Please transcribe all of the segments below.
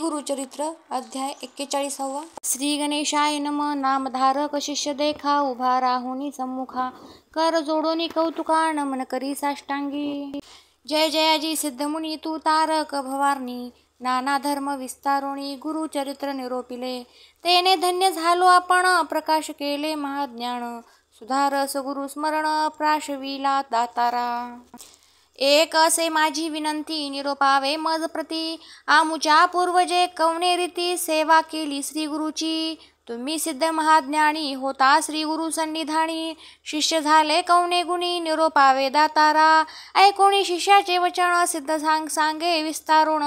गुरुचरित्र अध्याय 41. श्री गणेशाय नम. नामधारक शिष्य देखा उभा राहुनी सम्मुखा, कर जोडोनी कौतुका नमन करी साष्टांगी. जय जयाजी सिद्धमुनी तू तारक भवारणी, नाना धर्म विस्तारोणी गुरुचरित्र निरोपिले. तेने धन्य झालो आपण, प्रकाश केले महाज्ञान, सुधारस गुरु स्मरण प्राशविला दातारा. एक असे माझी विनंती, निरोपावे मज प्रती, आमुच्या पूर्वजे कवने रीती सेवा केली श्री गुरुची. तुम्ही सिद्ध महाज्ञानी होता श्री गुरु सन्निधानी, शिष्य झाले कवने गुणी निरोपावे दातारा. ऐकोणी शिष्याचे वचन सिद्ध सांगे विस्तारुण,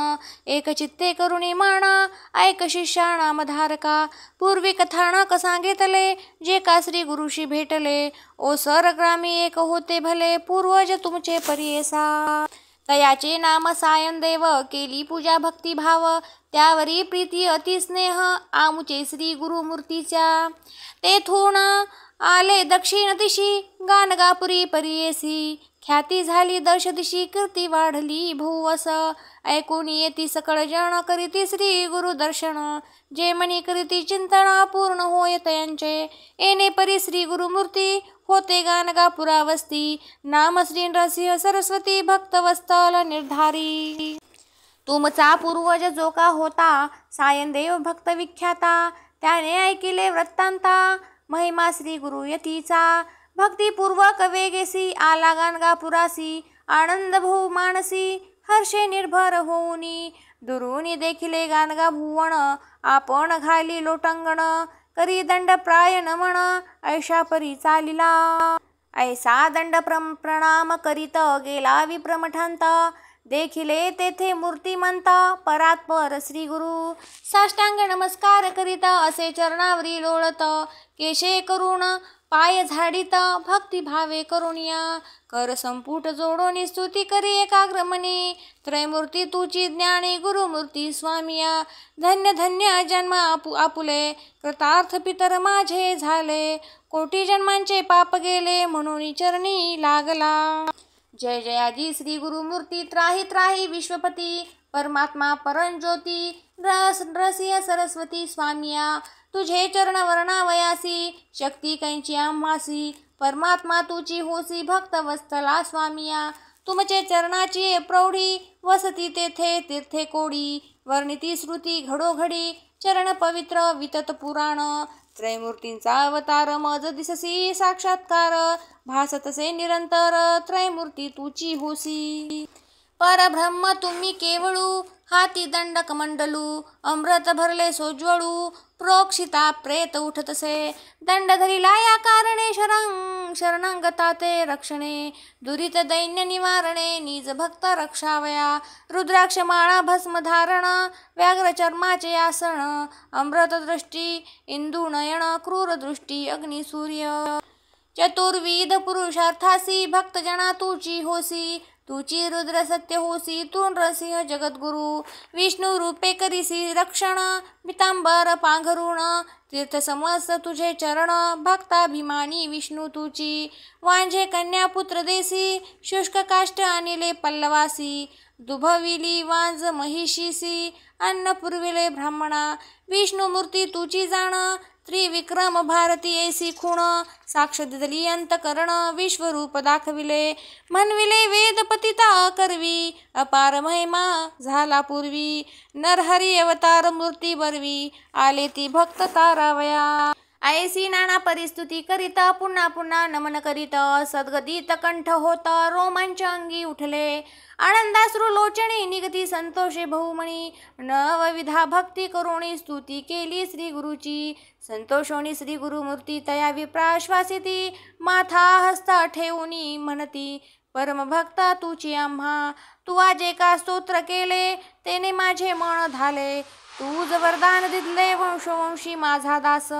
एक चित्ते करुणी माना ऐक शिष्या नामधारका. पूर्वी कथानक सांगितले जे का श्री गुरुशी भेटले, ओ सर ग्रामी एक होते भले पूर्वज तुमचे परियेसा. तयाचे नाम सायनदेव केली पूजा भक्तिभाव, त्यावरी प्रीती अति स्नेह आमुचे श्री गुरुमूर्तीच्या. तेथून आले दक्षिण दिशी गाणगापुरी परियेसी, ख्याती झाली दश दिशी कीर्ती वाढली भुवस. ऐकून येती सकळ जन करीती श्री गुरु दर्शन, जे मनी करीती चिंतन पूर्ण होय तयांचे. येणे परी श्री गुरुमूर्ती होते गाणगापुरा वस्ती, नाम श्री नरसिंह सरस्वती भक्तवत्सल निर्धारी. तुमचा पूर्वज जो का होता सायनदेव भक्त विख्याता, त्याने ऐकिले वृत्तांता महिमा श्री गुरु यतीचा. भक्तिपूर्वक वेगेसी आला गाणगापुरासी, आनंद भो मानसी हर्षे निर्भर होऊनी. दुरुनी देखिले गाणगा भुवन, आपण घाली लोटंगण, करी दंड प्राय नमन ऐशा परी चालिला. ऐसा दंड प्रणाम करीत गेला विप्रमठांत, देखिले तेथे मूर्तिमंत परात्पर श्री गुरु. साष्टांग नमस्कार करीत असे चरणावरी लोळत, केशे करून पाय झाडीत भक्तिभावे करुणिया. कर संपुट जोडोनी स्तुती करी एकाग्र मनी, त्रयमूर्ती तुची ज्ञानी गुरुमूर्ती स्वामिया. धन्य धन्य जन्म आपुले कृतार्थ पितर माझे झाले, कोटी जन्मांचे पाप गेले म्हणून चरणी लागला. जय जयाजी श्री गुरुमूर्ती त्राही त्राही विश्वपती, परमात्मा परंज्योती रसिय सरस्वती स्वामिया. तुझे चरण वर्णावयासी शक्ती कैंची आम्हासी, परमात्मा तुची होसी भक्तवत्सला स्वामिया. तुमचे चरणाची प्रौढी वसती तेथे तीर्थे कोडी, वर्णिती श्रुती घडोघडी चरण पवित्र वितत पुराण. त्रयमूर्तींचा अवतार मज दिससी साक्षात्कार, भासतसे निरंतर त्रयमूर्ती तुची होसी. परब्रह्म तुम्ही केवळू हाती दंड कमंडलू, अमृत भरले सोज्वळू प्रोक्षिता प्रेत उठतसे. दंड धरिला या कारणे शरणांगता ते रक्षणे, दुरित दैन्य निवारणे निज भक्त रक्षावया. रुद्राक्ष माळा भस्म धारण व्याघ्र चर्माचे आसन, अमृत दृष्टी इंदू नयन क्रूर दृष्टी अग्नि सूर्य. चतुर्विध पुरुषार्थासी भक्तजना तुची होसी, तुची रुद्र सत्य होसी तू नरसिंह जगद्गुरु. विष्णू रूपे करीसी रक्षण पितांबर पांघरुण, तीर्थ समस्त तुझे चरण भक्ताभिमानी विष्णू तुची. वांझे कन्या पुत्र देसी शुष्क काष्ट आणिले पल्लवासी, दुभविली वांज महिषीसी अन्न पुरविले ब्राह्मणा. विष्णुमूर्ती तुची जाण त्रिविक्रम भारती ऐसी खूण, साक्ष दिली अंतकरण विश्वरूप दाखविले. म्हणविले वेद पतिता करवी, अपार महिमा झाला पूर्वी. नरहरी अवतार मूर्ती बरवी, आले ती भक्त तारावया. ऐसी नाना परिस्तुती करीत पुन्हा पुन्हा नमन करीत, सद्गदित कंठ होत रोमांच अंगी उठले. आनंदाश्रू लोचणी निगती संतोषे बहुमणी, नवविधा भक्ती करुणी स्तुती केली श्री गुरुची. संतोषोणी श्री गुरुमूर्ती तया विप्राश्वासिती, माथा हस्ता ठेवूनी म्हणती परमभक्ता तुची आम्हा. तू आजे का स्तोत्र केले तेने माझे मन झाले, तूज वरदान दिले वंशोवंशी माझा दास.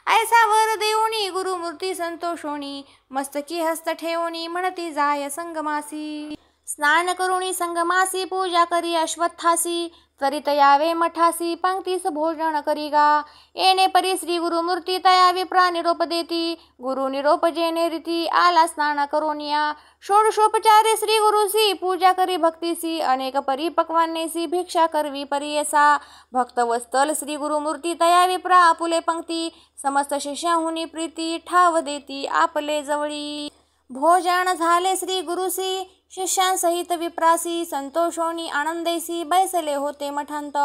ऐसा वर देऊनी गुरुमूर्ती संतोषोणी, मस्तकी हस्त ठेवूनी म्हणती जाय संगमासी. स्नान करुणी संगमासी पूजा करी अश्वत्थासी त्वरित यावे मठासी पंक्तीस भोजन करी गा येणे परी श्री गुरुमूर्ती तया विप्रा निरोप देती गुरु निरोप जेने रीती आला स्नान करोनिया षोडशोपचारे श्री गुरुसी पूजा करी भक्तीसी अनेक परी पक्वानेसी भिक्षा करवी परियसा भक्त वस्तल श्री गुरुमूर्ती तया विप्रा आपुले पंक्ती समस्त शिष्याहुनी प्रीती ठाव देती आपले जवळी भोजन झाले श्री गुरुसी शिष्यांसहित विप्रासी संतोषोनी आनंदेसी बैसले होते मठांत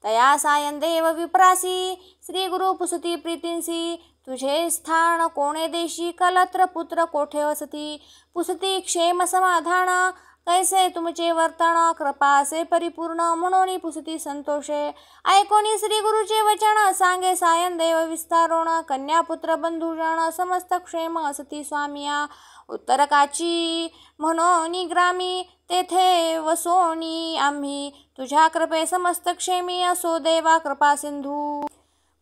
तया सायं देव विप्रासी श्री गुरु पुसती प्रीतींसी तुझे स्थान कोणे देशी कलत्र पुत्र कोठे वसती पुसती क्षेम समाधान कैसे तुमचे वर्तन कृपा असे परिपूर्ण म्हणून पुसती संतोषे ऐकोनी श्री गुरुचे वचन सांगे सायं देव विस्तारोण कन्यापुत्र बंधुजन समस्त क्षेम असती स्वामिया उत्तरकाची म्हणून ग्रामी तेथे वसोनी आम्ही तुझ्या कृपे समस्त क्षेमी असो देवा कृपा सिंधू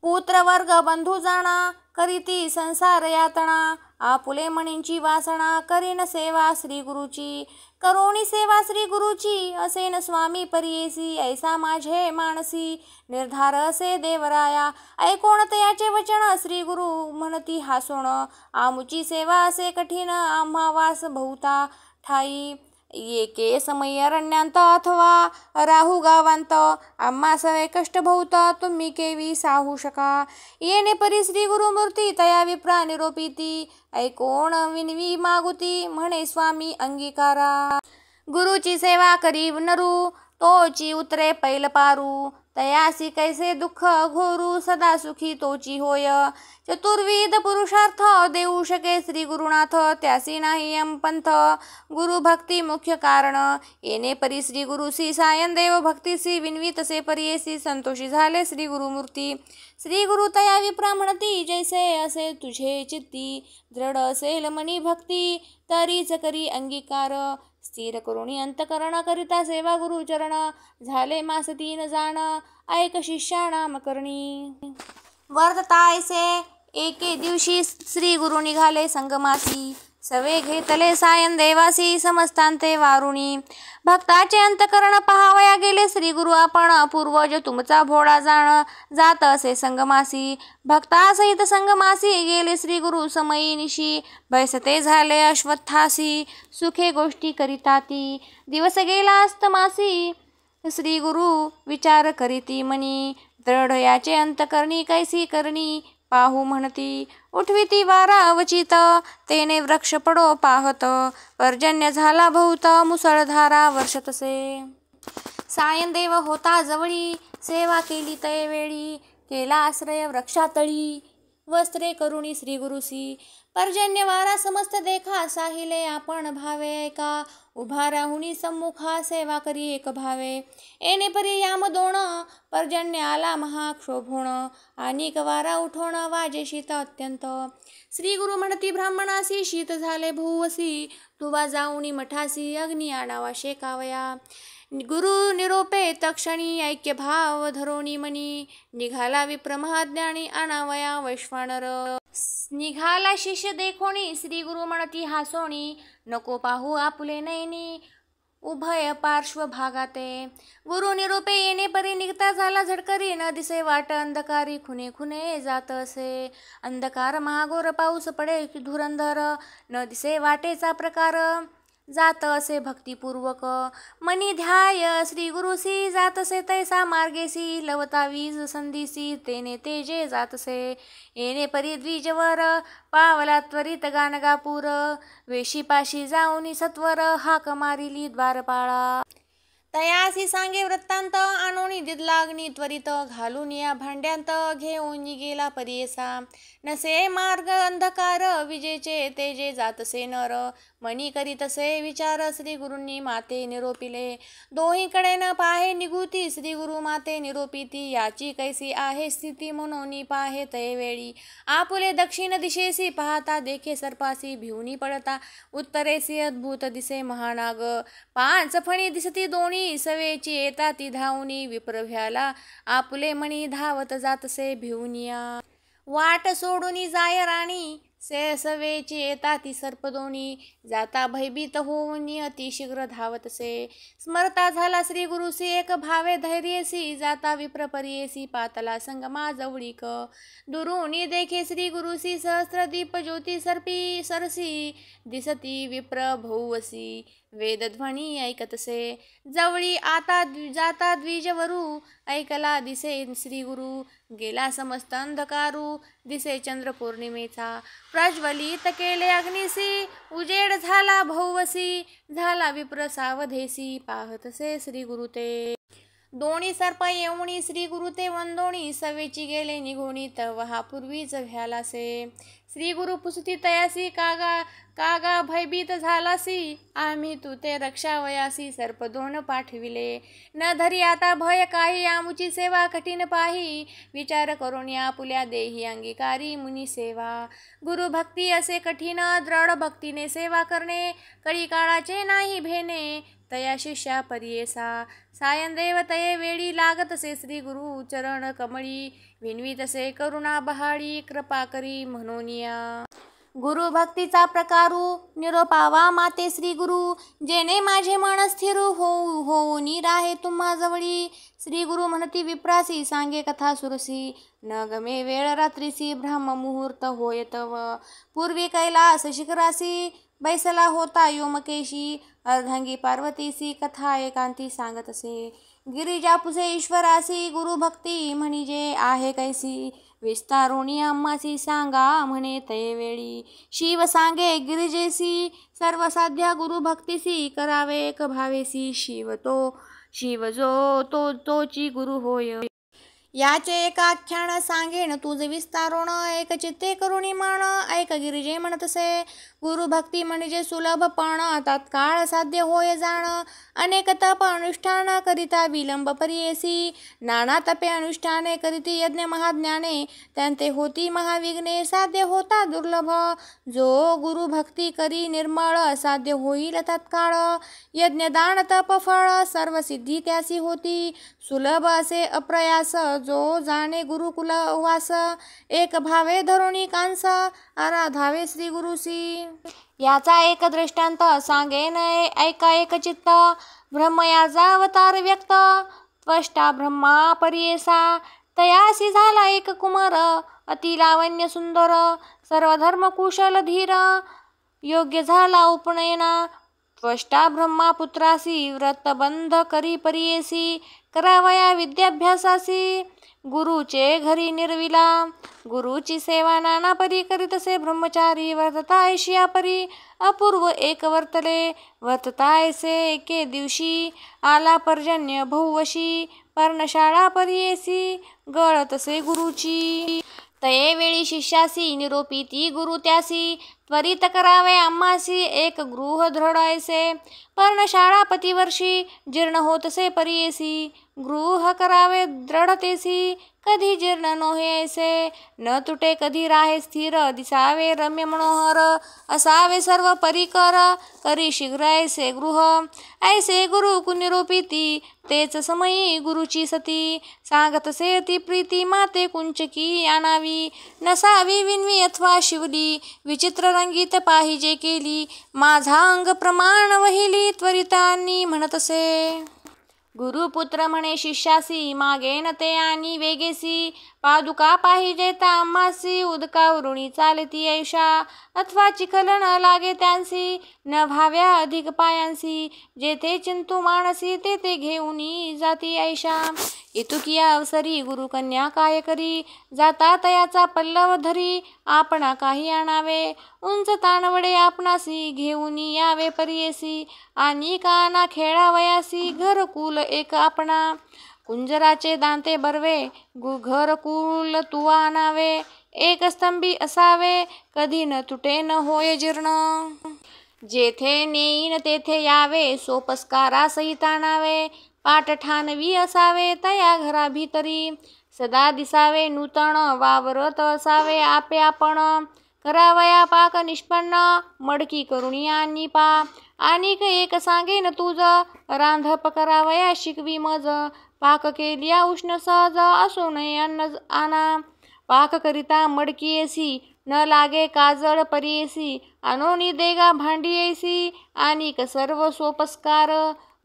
पुत्र वर्ग बंधू जाणा करीती संसार यातना आपुले मणींची वासना करीन सेवा श्री गुरुची करोणी सेवा श्री गुरुची असेन स्वामी परियेसी ऐसा माझे मानसी निर्धार असे देवराया ऐकोण तयाचे वचन श्री गुरु म्हणती हासोण आमुची सेवा असे कठीण आम्हा वास बहुता ठाई एके समय अरण्यांत अथवा राहू गावांत आम्हा सवे कष्ट बहुत तुम्ही केवी साहू शका येणे परी श्री गुरुमूर्ती तया विप्रा निरोपिती ऐकोण विनवी मागुती म्हणे स्वामी अंगीकारा गुरुची सेवा करी नरू तोची उतरे पैल पारू तयासी कैसे दुःख घोरू सदा सुखी तोची होय चतुर्विध पुरुषार्थ देऊ शके श्री गुरुनाथ त्यासी नाही पंथ गुरु भक्ती मुख्य कारण येणे परी श्री गुरुसी सायं देव भक्तीसी विनवी तसे परियेसी संतोषी झाले श्री गुरुमूर्ती श्री गुरु तया विप्रा म्हणती जैसे असे तुझे चित्ती दृढ असेल मनी भक्ती तरीच करी अंगीकार स्थिर करुणी अंतकरण करिता सेवा गुरुचरण झाले मास 3 जाण ऐक शिष्या नाम करणी वर्ततायसे एके दिवशी श्री गुरु निघाले संगमासी सवे घेतले सायं देवासी समस्तांते वारुणी भक्ताचे अंतकरण पहावया गेले श्री गुरु आपण पूर्वज तुमचा भोळा जाण जात असे संगमासी भक्तासहित संगमासी गेले श्री गुरु समयी निशी बैसते झाले अश्वत्थासी सुखे गोष्टी करिताती दिवस गेला अस्तमासी श्री गुरु विचार करीती मनी दृढ याचे अंतकरणी कैसी करणी पाहू म्हणती उठविती वारा अवचित तेने वृक्ष पडो पाहत पर्जन्य झाला बहुत मुसळधारा वर्षतसे सायं देव होता जवळी सेवा केली तय वेळी केला आश्रय वृक्षातळी वस्त्रे करुणी श्री गुरुसी पर्जन्य वारा समस्त देखा साहिले आपण भावे ऐका उभा राहुनी सम्मुखा सेवा करी एक भावे येणे परी याम दोण पर्जन्य आला महाक्षोभोण आणि वारा उठोण वाजे शीत अत्यंत श्री गुरु म्हणती ब्राह्मणासी शीत झाले भुवसी तुवा जाऊनी मठासी अग्नी आणावा शेकावया गुरु निरोपे तक्षणी ऐक्य भाव धरोणी मनी निघाला विप्र महाज्ञानी आणावया वैश्वानर निघाला शिष्य देखोणी श्री गुरु म्हणती हासोणी नको पाहू आपुले नयनी उभय पार्श्व भागाते गुरु निरोपे येणे परी निघता झाला झडकरी न दिसे वाट अंधकारी खुने खुने जात असे अंधकार महाघोर पाऊस पडे धुरंधर न दिसे वाटेचा प्रकार जात असे भक्तिपूर्वक मनी ध्याय श्री गुरुसी जातसे तैसा मार्गेसी लवता वीज संधीसी तेने तेजे जातसे येणे परी द्विजवर पावला त्वरित गानगापूर वेशीपाशी जाऊनी सत्वर हाक मारिली द्वारपाळा तयासी सांगे वृत्तांत आणोनी दिदलाग्नी त्वरित घालून या भांड्यांत घेऊन गेला परियसा नसे मार्ग अंधकार विजेचे तेजे जातसे नर मनी करीतसे विचार श्री गुरूंनी माते निरोपिले दोहीकडे न पाहे निघुती श्री गुरु माते निरोपिती याची कैसी आहे स्थिती म्हणून पाहे तय वेळी आपुले दक्षिण दिशेसी पाहता देखे सर्पासी भिवनी पडता उत्तरेसी अद्भुत दिसे महानाग 5 फणी दिसती दोन्ही सवेची येता ती धावनी विप्रभ्याला आपुले मणी धावत जातसे भिवनिया वाट सोडूनी जाय राणी से सवेची येता ती सर्पदोणी जाता भयभीत होऊन अतिशीघ्र धावतसे स्मरता झाला श्री गुरुसी एक भावे धैर्यसी जाता विप्रपरियसी पातला संगमा जवळीक दुरुनी देखे श्री गुरुसी सहस्रदीप ज्योती सर्पी सरसी दिसती विप्र भौवसी वेदध्वनी ऐकतसे जवळी आता जाता द्विजवरू ऐकला दिसे श्री गुरु गेला समस्त अंधकारू दिसे चंद्र पौर्णिमेचा प्रज्वलित केले अग्निसी उजेड झाला भौवसी झाला विप्र सावधेसी पाहतसे श्री गुरु ते दोन्ही सर्प येऊनी श्री गुरु ते वंदोणी सवेची गेले निघोणी तवहा पूर्वीच भ्यालासे श्री गुरु पुसती तयासी कागा भयभीत झालासी आम्ही तू ते रक्षावयासी सर्प दोन पाठविले न धरी आता भय काही आमुची सेवा कठीण पाही विचार करून या पुल्या देही अंगीकारी मुनी सेवा गुरु भक्ती असे कठीण दृढ भक्तीने सेवा करणे कळी काळाचे नाही भेने तया शिष्या परियेसा सायंदेव तये वेळी लागतसे श्री गुरु चरण कमळी विनवीतसे करुणा बहाळी कृपा करी म्हणूनिया गुरु भक्तीचा प्रकारू निरोपावा माते श्री गुरु जेने माझे मन स्थिर होऊनी राहे तुम्हा जवळी श्री गुरु म्हणती विप्रासी सांगे कथा सुरसी न गमे वेळ रात्रीसी ब्रह्म मुहूर्त होय तव पूर्वी कैलास शिखरासी बैसला होता योमकेशी अर्धांगी पार्वतीसी कथा एकांती सांगत असे गिरिजा पुसे ईश्वरासी गुरु भक्ती म्हणजे आहे कैसी विस्तारोणी आम्हासी सांगा म्हणे तये वेळी शिव सांगे गिरिजेसी सर्वसाध्या गुरु भक्तीसी करावे एक भावेसी शिव जो तोची गुरु होय याचे एक आख्यान सांगेन तुझ विस्तारोण एक चित्ते करुणी मान ऐक गिरिजे म्हणतसे गुरु भक्ती म्हणजे सुलभपण तत्काळ साध्य होय जाण अनेक तप अनुष्ठान करिता विलंब परियेसी नाना तपे अनुष्ठाने करीती यज्ञ महाज्ञाने त्यांते होती महाविघ्ने साध्य होता दुर्लभ जो गुरु भक्ती करी निर्मळ साध्य होईल तत्काळ यज्ञ दान तप फळ सर्व सिद्धी त्यासी होती सुलभ असे अप्रयास जो जाणे गुरुकुल वास एक भावे धरुणी कांस आराधावे श्री गुरुसी याचा एक दृष्टांत सांगेन ऐका एक चित्त ब्रह्म याचा अवतार व्यक्त त्वष्टा ब्रह्मा परियेसा तयासी झाला एक कुमार अति लावण्य सुंदर सर्वधर्म कुशल धीर योग्य झाला उपनयना त्वष्टा ब्रह्मा पुत्रासी व्रतबंध करी परियेसी करावया विद्याभ्यासासी गुरुचे घरी निर्विला गुरुची सेवा नाना परी करीतसे ब्रह्मचारी वर्तताय शिया परी अपूर्व एक वर्तले वर्ततायसे एके दिवशी आला पर्जन्य बहुवशी पर्णशाळा परियेसी गळतसे गुरुची तये वेळी शिष्यासी निरोपी ती गुरु त्यासी त्वरित करावे आम्हासी एक गृह दृढायसे पर्णशाळा प्रतिवर्षी जीर्ण होतसे परियेसी गृह करावे दृढतेसी कधी जीर्ण नोहेसे न तुटे कधी राहे स्थिर दिसावे रम्य मनोहर असावे सर्व परिकर करी शीघ्र ऐसे गृह ऐसे गुरु कुनिरोपिती तेच समयी गुरुची सती सांगतसे अति प्रीती माते कुंचकी आणावी नसावी विनवी अथवा शिवली विचित्र रंगीत पाहिजे केली माझा अंग प्रमाण वहिली त्वरितांनी म्हणतसे गुरुपुत्र म्हणे शिष्यासी मागेन ते आणि वेगेसी पादुका पाहिजे तामासी उदकावरुणी चालती ऐशा अथवा चिखल न लागे त्यांसी न भाव्या अधिक पायांसी जेथे चिंतू मानसी तेथे घेऊनी जाती ऐशा इतुकिया अवसरी गुरुकन्या काय करी जाता तयाचा पल्लव धरी आपणा काही आणावे उंच ताणवडे आपणासी घेऊनी यावे परियेसी आणि काना खेळावयासी घरकुल एक आपणा कुंजराचे दांते बरवे घरकुल तुवा आणावे एक स्तंभी असावे कधी न तुटे न होय जीर्ण जेथे नेईन तेथे यावे सोपस्कारा सहित आणावे पाठ ठाणवी असावे तया घरा भीतरी सदा दिसावे नूतन वावरत असावे आपे आपण करावया पाक निष्पन्न मडकी करुणी आणि पा आणि एक सांगेन तुझ रांधप करावया शिकवी मज पाक केलिया उष्ण सहज असू नये अन्न आणा पाक करिता मडकी न लागे काजळ परियेसी, आणोनी देगा भांडी आणिक सर्व सोपस्कार.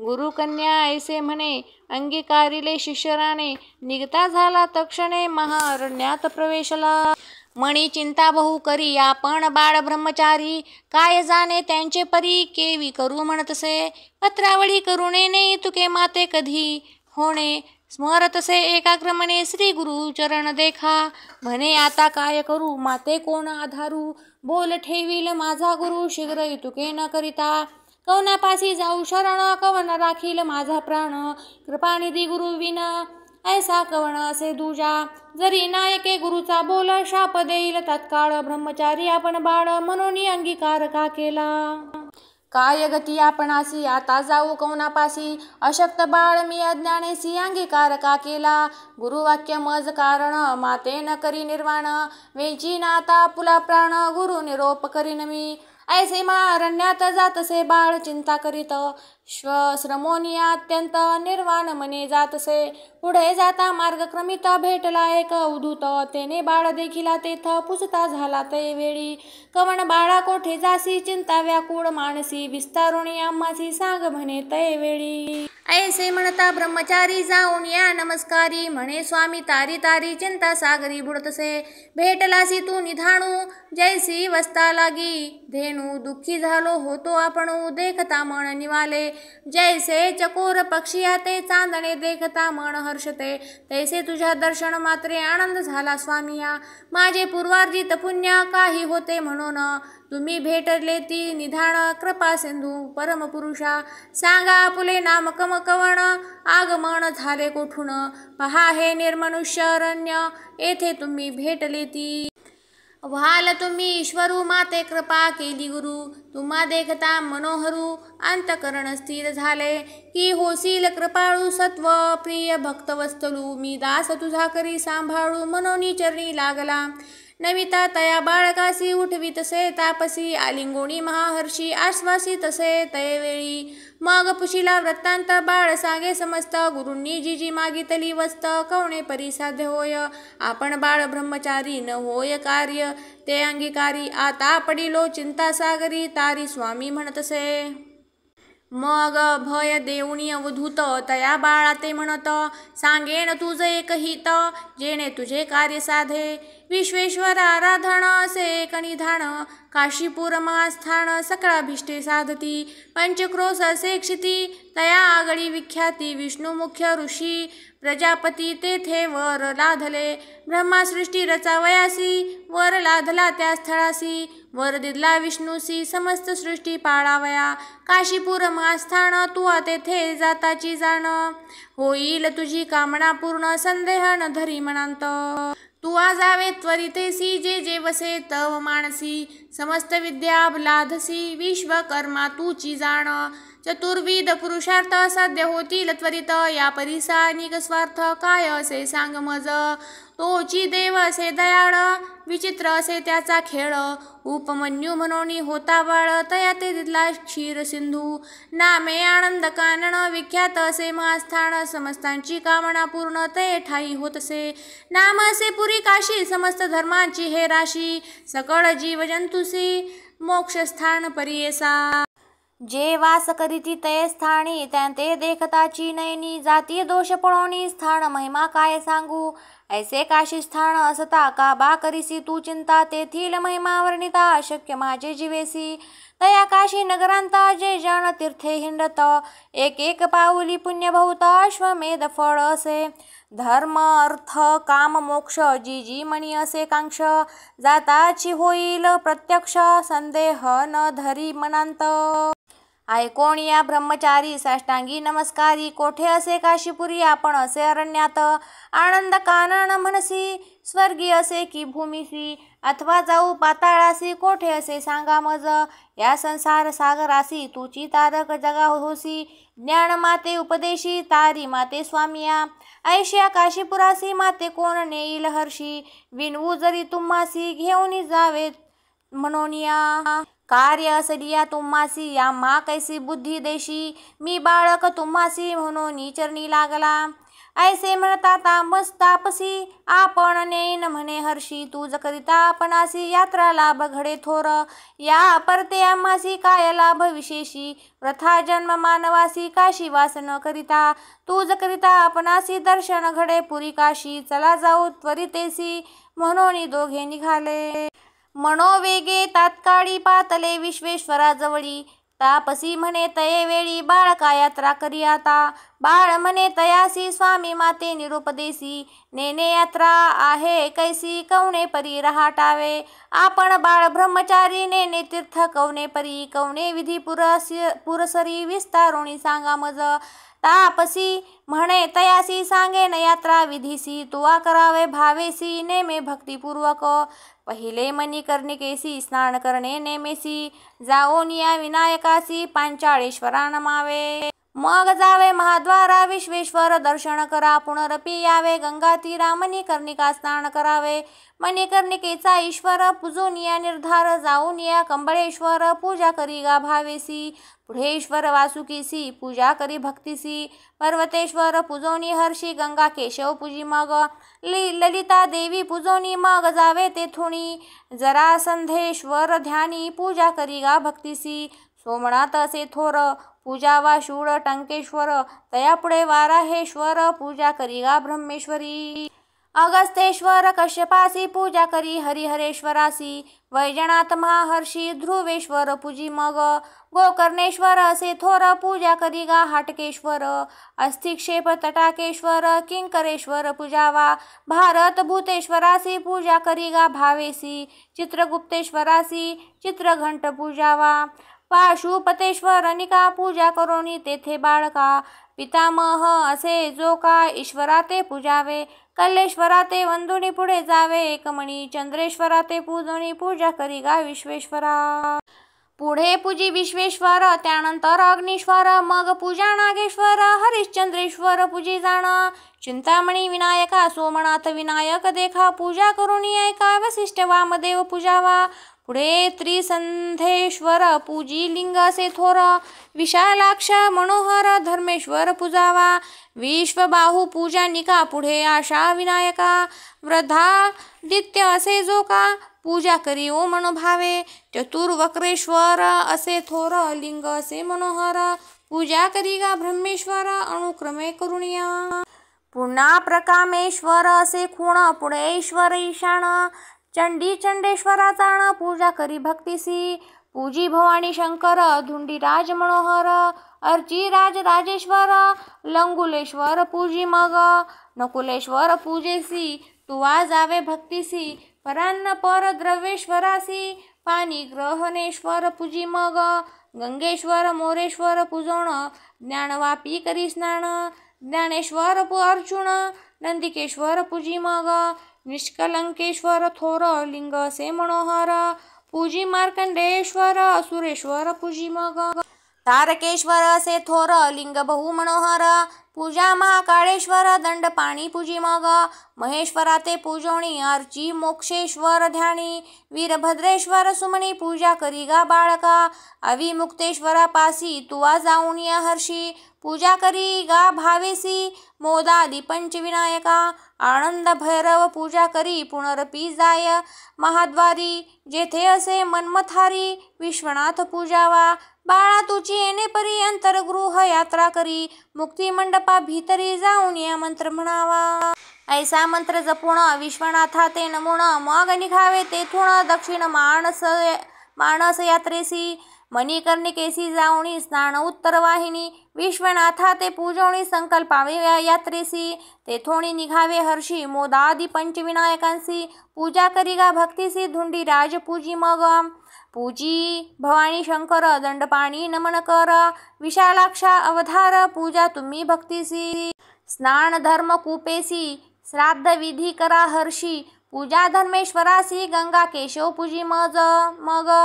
गुरुकन्या ऐसे म्हणे अंगीकारिले शिष्यराणे, निघता झाला तक्षणे महाअरण्यात प्रवेशला. मणी चिंता बहु करी आपण बाळ ब्रह्मचारी, काय जाणे त्यांचे परी केवी करू म्हणतसे. पत्रावळी करुणे नाही तुके माते कधी, होणे स्मरतसे एकाग्रमणे श्री गुरु चरण देखा. म्हणे आता काय करू माते कोण आधारू, बोल ठेवील माझा गुरु शीघ्र तुके न करिता. कवनापासी जाऊ शरण कवन राखील माझा प्राण, कृपानिधी गुरु विना ऐसा कवण असे दूजा. जरी नायके गुरुचा बोल शाप देईल तत्काळ, ब्रह्मचारी आपण बाळ म्हणून अंगीकार का केला. काय गती आपणासी आता जाऊ कवनापासी, अशक्त बाळ मी अज्ञानेसी अंगीकार का केला. गुरुवाक्य मज कारण माते न करी निर्वाण, वेची नाता पुला प्राण गुरु निरोप करीन मी. ऐसे महारण्यात जातसे बाळ चिंता करीत, श्रमोनी अत्यंत निर्वाण मने जातसे. पुढे जाता मार्ग क्रमित भेटला एक उधूत, तेने बाळ देखिला तेथ पुसता झाला ते वेळी. कवण बाळा कोठे जासी चिंता व्याकुळ मानसी, विस्तारुणी आम्हासी सांग म्हणे ते वेळी. ऐसे म्हणता ब्रह्मचारी जाऊन या नमस्कारी, म्हणे स्वामी तारी तारी चिंता सागरी बुडतसे. भेटलासी तू निधाणू जैसी वस्ता लागी, धेनू दुःखी झालो होतो आपणू देखता मन निवाले. जैसे चकोर पक्षी ते चांदणे देखता मन हर्षते, तैसे तुझ्या दर्शन मात्रे आनंद झाला स्वामिया. माझे पूर्वार्जित पुण्य काही होते म्हणून, तुम्ही भेटले ती निधान कृपा सिंधू परमपुरुषा. सांगा आपुले नाम कवण आगमन झाले कोठून, पहा हे निर्मनुष्य अरण्य येथे तुम्ही भेटले ती. व्हाल तुम्ही ईश्वरू माते कृपा केली गुरु, तुम्हा देखता मनोहरू अंतकरण स्थिर झाले. की होसील कृपाळू सत्व प्रिय भक्तवस्तलू, मी दास तुझा करी सांभाळू मनोनी चरणी लागला. नमिता तया बाळकासी उठवितसे तापसी, आलिंगोणी महाहर्षी आश्वासी तसे तयवेळी. मग पुशिला वृत्तांत बाळ सांगे समस्त, गुरूंनी जी जी मागितली वस्त कवणे परी साध्य होय. आपण बाळ ब्रह्मचारी न होय कार्य ते अंगीकारी, आता पडिलो चिंता सागरी तारी स्वामी म्हणतसे. मग भय देऊणी अवधूत तया बाळा ते म्हणत, सांगेन तुझ एक हित जेणे तुझे कार्य साधे. विश्वेश्वर आराधन असे एक निधान, काशीपूर महास्थान सकळाभिष्टे साधती. पंचक्रोश असे क्षिती तया आगळी विख्याती, विष्णू मुख्य ऋषी प्रजापती तेथे वर लाधले. ब्रह्मासृष्टी रचावयासी वर लाधला त्या स्थळासी, वर दिदला विष्णूसी समस्त सृष्टी पाळावया. काशीपूर महास्थान तू तेथे जाताची जाण, होईल तुझी कामना पूर्ण संदेह न धरी मनांत. तू जावे त्वरितेसी जे जे वसे तव मानसी, समस्त विद्या लाधसी विश्वकर्मा तूची जाण. चतुर्विध पुरुषार्थ साध्य होतील त्वरित, या परिसा अनिक स्वार्थ काय असे सांग मज. तोची देव असे दयाळ विचित्र असे त्याचा खेळ, उपमन्यू म्हणून होता बाळ तया ते दिदला क्षीर सिंधू. नामे आनंद कानन विख्यात असे महास्थान, समस्तांची कामना पूर्ण ते ठाई होतसे. नाम असे पुरी काशी समस्त धर्मांची हे राशी, सकळ जीव जंतुसी मोक्षस्थान परियेसा. जे वास करीती तये स्थानी त्यांते देखताची नयनी, जाती दोष पळोनी स्थान महिमा काय सांगू. ऐसे काशी स्थान असता का बा करीसी तू चिंता, तेथील महिमा वर्णिता अशक्य माझे जीवेसी. तया काशी नगरांता जे जन तीर्थे हिंडत, एक एक पाऊली पुण्य बहुत अश्वमेध फळ असे. धर्म अर्थ काम मोक्ष जी जी मणी असे कांक्ष, जाताची होईल प्रत्यक्ष संदेह न धरी मनांत. ऐकोण या ब्रह्मचारी साष्टांगी नमस्कारी, कोठे असे काशीपुरी आपण असे अरण्यात. आनंद कानन म्हणसी स्वर्गी असे की भूमीसी, अथवा जाऊ पाताळासी कोठे असे सांगा मज. या संसार सागरासी तुची तारक जगा होसी, ज्ञान माते उपदेशी तारी माते स्वामिया. ऐशिया काशीपुरासी माते कोण नेईल हर्षी, विनवू जरी तुम्हासी घेऊन जावे मनोनिया. कार्य असलिया तुम्हासी आम्हा कैसी बुद्धी देशी, मी बाळक तुम्हासी म्हणून चरणी लागला. ऐसे म्हणता तापसी आपण नेन म्हणे हर्षी, तुझ करिता आपणासी यात्रा लाभ घडे थोर, या परते आम्हासी काय लाभ विशेषी, प्रथा जन्म मानवासी काशी वास न करिता, तुझ करिता आपणासी दर्शन घडे पुरी काशी, चला जाऊ त्वरितेसी म्हणून दोघे निघाले. मनोवेगे तात्काळी पातले विश्वेश्वराजवळी, तापसी म्हणे तये वेळी बाळका यात्रा करी आता, बाळ म्हणे तयासी स्वामी माते निरुपदेसी, नेने यात्रा आहे कैसी कवणे परी रहाटावे, आपण बाळ ब्रह्मचारी नेने तीर्थ कवणे परी, कवणे विधी पुरसरी विस्तारुणी सांगा मज, तापसी म्हणे तयासी सांगेन यात्रा विधीसी, तुवा करावे भावेसी नेमे भक्तिपूर्वक, पहिले मणिकर्णिकेसी स्नान करणे नेमेसी, जाऊन या विनायकासी पांचाळेश्वरा नमावे, मग जावे महाद्वारा विश्वेश्वर दर्शन करा, पुनरपी यावे गंगा तीरा मणिकर्णिका स्नान करावे, मणिकर्णिकेचा ईश्वर पूजून या निर्धार, जाऊन या कंबळेश्वर पूजा करी गा भावेसी, पुढे ईश्वर वासुकीसी पूजा करी भक्तीसी, पर्वतेश्वर पूजोनी हर्षी गंगा केशव पूजी मग, ललिता देवी पूजोनी मग जावे तेथुणी, जरासंधेश्वर ध्यानी पूजा करी गा भक्तीसी, सोमनाथ असे थोर पूजा वा शूळ टंकेश्वर, तयापुढे वाराहेश्वर पूजा करी गा ब्रह्मेश्वरी, अगस्तेश्वर कश्यपासी पूजा करी हरिहरेश्वरासी, वैजनाथ महाहर्षी ध्रुवेश्वर पूजी मग, गोकर्णेश्वर असे थोर पूजा करी गा हाटकेश्वर, अस्थिक्षेप तटाकेश्वर किंकरेश्वर पूजावा, भारत भूतेश्वरासी पूजा करी गा भावेसी, चित्रगुप्तेश्वरासी चित्रघंट पूजावा, पाशुपतेश्वर अनिका पूजा करोनी तेथे बाळका, पितामह असे जो का ईश्वरा ते पूजावे, कल्लेश्वरा ते वंदुनी पुढे जावे एकमणी, चंद्रेश्वरा ते पूजोनी पूजा करी गा विश्वेश्वरा, पुढे पूजी विश्वेश्वर त्यानंतर अग्नीश्वर, मग पूजा नागेश्वर हरिश्चंद्रेश्वर पूजी जाण, चिंतामणी विनायका सोमनाथ विनायक देखा, पूजा करुणी ऐका वसिष्ठ वामदेव पूजावा, पुढे त्रिसंधेश्वर पूजी लिंग असे थोर, विशालाक्ष मनोहर धर्मेश्वर पूजावा, विश्वबाहू पूजा निका, पुढे आशा विनायका, वृद्धादित्य असे जो का पूजा करी ओ मनोभावे, चतुर्वक्रेश्वर असे थोर लिंग असे मनोहर, पूजा करी गा ब्रह्मेश्वर अनुक्रमे करुणिया, पुन्हा प्रकामेश्वर असे खूण, पुढे ईश्वर ईशान, चंडी चंडेश्वरा चाण पूजा करी भक्तीसी, पूजी भवानी शंकर धुंडीराज मनोहर, अर्ची राज राजेश्वर लंगुलेश्वर पूजी मग, नकुलेश्वर पूजेसी तुवा जावे भक्तीसी, परान्न पर द्रव्येश्वरासी पाणी ग्रहणेश्वर पूजी मग, गंगेश्वर मोरेश्वर पूजोण ज्ञानवापी करी स्नान, ज्ञानेश्वर अर्जुन नंदिकेश्वर पूजी मग, निष्कलंकेश्वर थोर लिंग असे मनोहर, पूजी मार्कंडेश्वर असुरेश्वर पूजी मग, तारकेश्वर असे थोर लिंग बहु मनोहर, पूजा महाकाळेश्वर दंडपाणी पूजी मग, महेश्वरा ते पूजोणी अर्ची मोक्षेश्वर ध्यानी, वीरभद्रेश्वर सुमनी पूजा करी गा बाळका, अविमुक्तेश्वरा पासी तुवा जाऊन या हर्षी, पूजा करी गा भावेसी, मोदादी पंचविनायका, आनंद भैरव पूजा करी पुनरपी जाय महाद्वारी, जेथे असे मन्मथारी विश्वनाथ पूजावा, बाळा तुची येणे परी अंतरगृह यात्रा करी, मुक्ती मंडपा भीतरी जाऊन या मंत्र म्हणावा, ऐसा मंत्र जपून विश्वनाथा ते नमून, मग निघावे तेथून दक्षिण मानस यात्रेसी, मणिकर्णिकेसी जाऊनी स्नान उत्तर वाहिनी, विश्वनाथा ते पूजोणी संकल्पावे यात्रेसी, तेथोणी निघावे हर्षी मोदादी पंचविनायकांसी, पूजा करी गा भक्तीसी धुंडी राज पूजी मग, पूजी भवानी शंकर दंडपाणी नमन कर, विशालाक्षा अवधार पूजा तुम्ही भक्तीसी, स्नान धर्म कूपेसी श्राद्ध विधी करा हर्षी, पूजा धर्मेश्वरासी गंगा केशव पूजी मग,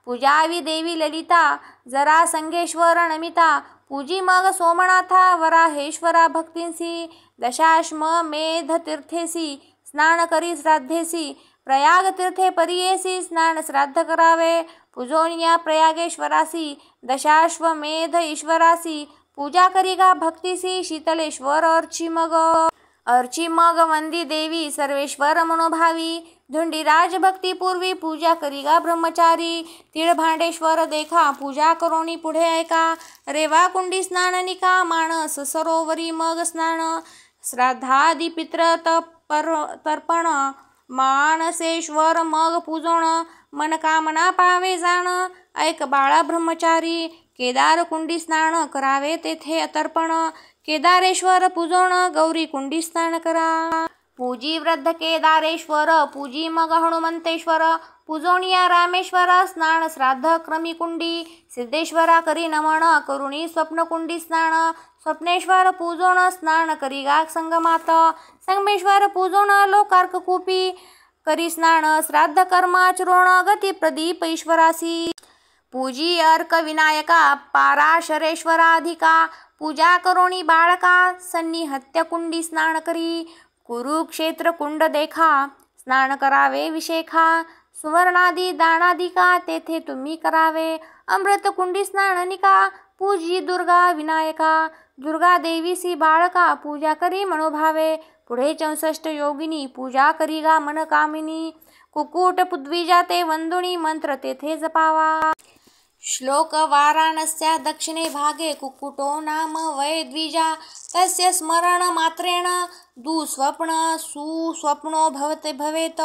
पूजावी देवी ललिता जरा संगेश्वर नमिता, पूजी मग सोमनाथा वराहेश्वरा भक्तींसी, दशाश्वमेध तीर्थेसी स्नान करी श्राद्धेसी, प्रयाग तीर्थे परियेसी स्नान श्राद्ध करावे, पूजोनिया प्रयागेश्वरासी दशाश्वमेध ईश्वरासी, पूजा करी गा भक्तीसी शीतलेश्वर अर्ची मग वंदी देवी सर्वेश्वर मनोभावी धुंडीराज भक्ती पूर्वी पूजा करी गा ब्रह्मचारी तिळभांडेश्वर देखा पूजा करोनी पुढे ऐका रेवा कुंडी स्नान निका मानस सरोवरी मग स्नान श्राद्धादी पित्र तर्पण मानसेश्वर मग पूजन मनकामना पावे जाण ऐक बाळा ब्रह्मचारी केदार कुंडी स्नान करावे तेथे तर्पण केदारेश्वर पूजन गौरी कुंडी स्नान करा पूजी वृद्ध केदारेश्वर पूजी मग हनुमंतेश्वर पूजोनिया रामेश्वर स्नान श्राद्ध क्रमी कुंडी सिद्धेश्वरा करी नमन करुणी स्वप्न कुंडी स्नान स्वप्नेश्वर पूजोन स्नान करी गा संगमात संगमेश्वर पूजोन लोकार्क कूपी करी स्नान श्राद्ध कर्माचरोण गती प्रदीप ईश्वरासी पूजी अर्क विनायका पाराशरेश्वराधिका पूजा करोणी बाळका सन्निहत्य कुंडी स्नान करी कुरुक्षेत्र कुंड देखा स्नान करावे विशेखा सुवर्णादी दानादिका तेथे तुम्ही करावे अमृत कुंडी स्नान निका पूजी दुर्गा विनायका दुर्गा देवीसी बाळका पूजा करी मनोभावे पुढे 64 योगिनी पूजा करी गा मनकामिनी कुकुट पुद्विजा ते वंदुनी मंत्र तेथे जपावा श्लोक वाराणस्या दक्षिणे भागे कुक्कुटो नाम वै द्विजा तस्य स्मरण मात्रेण दुःस्वप्न सुस्वप्नो भवेत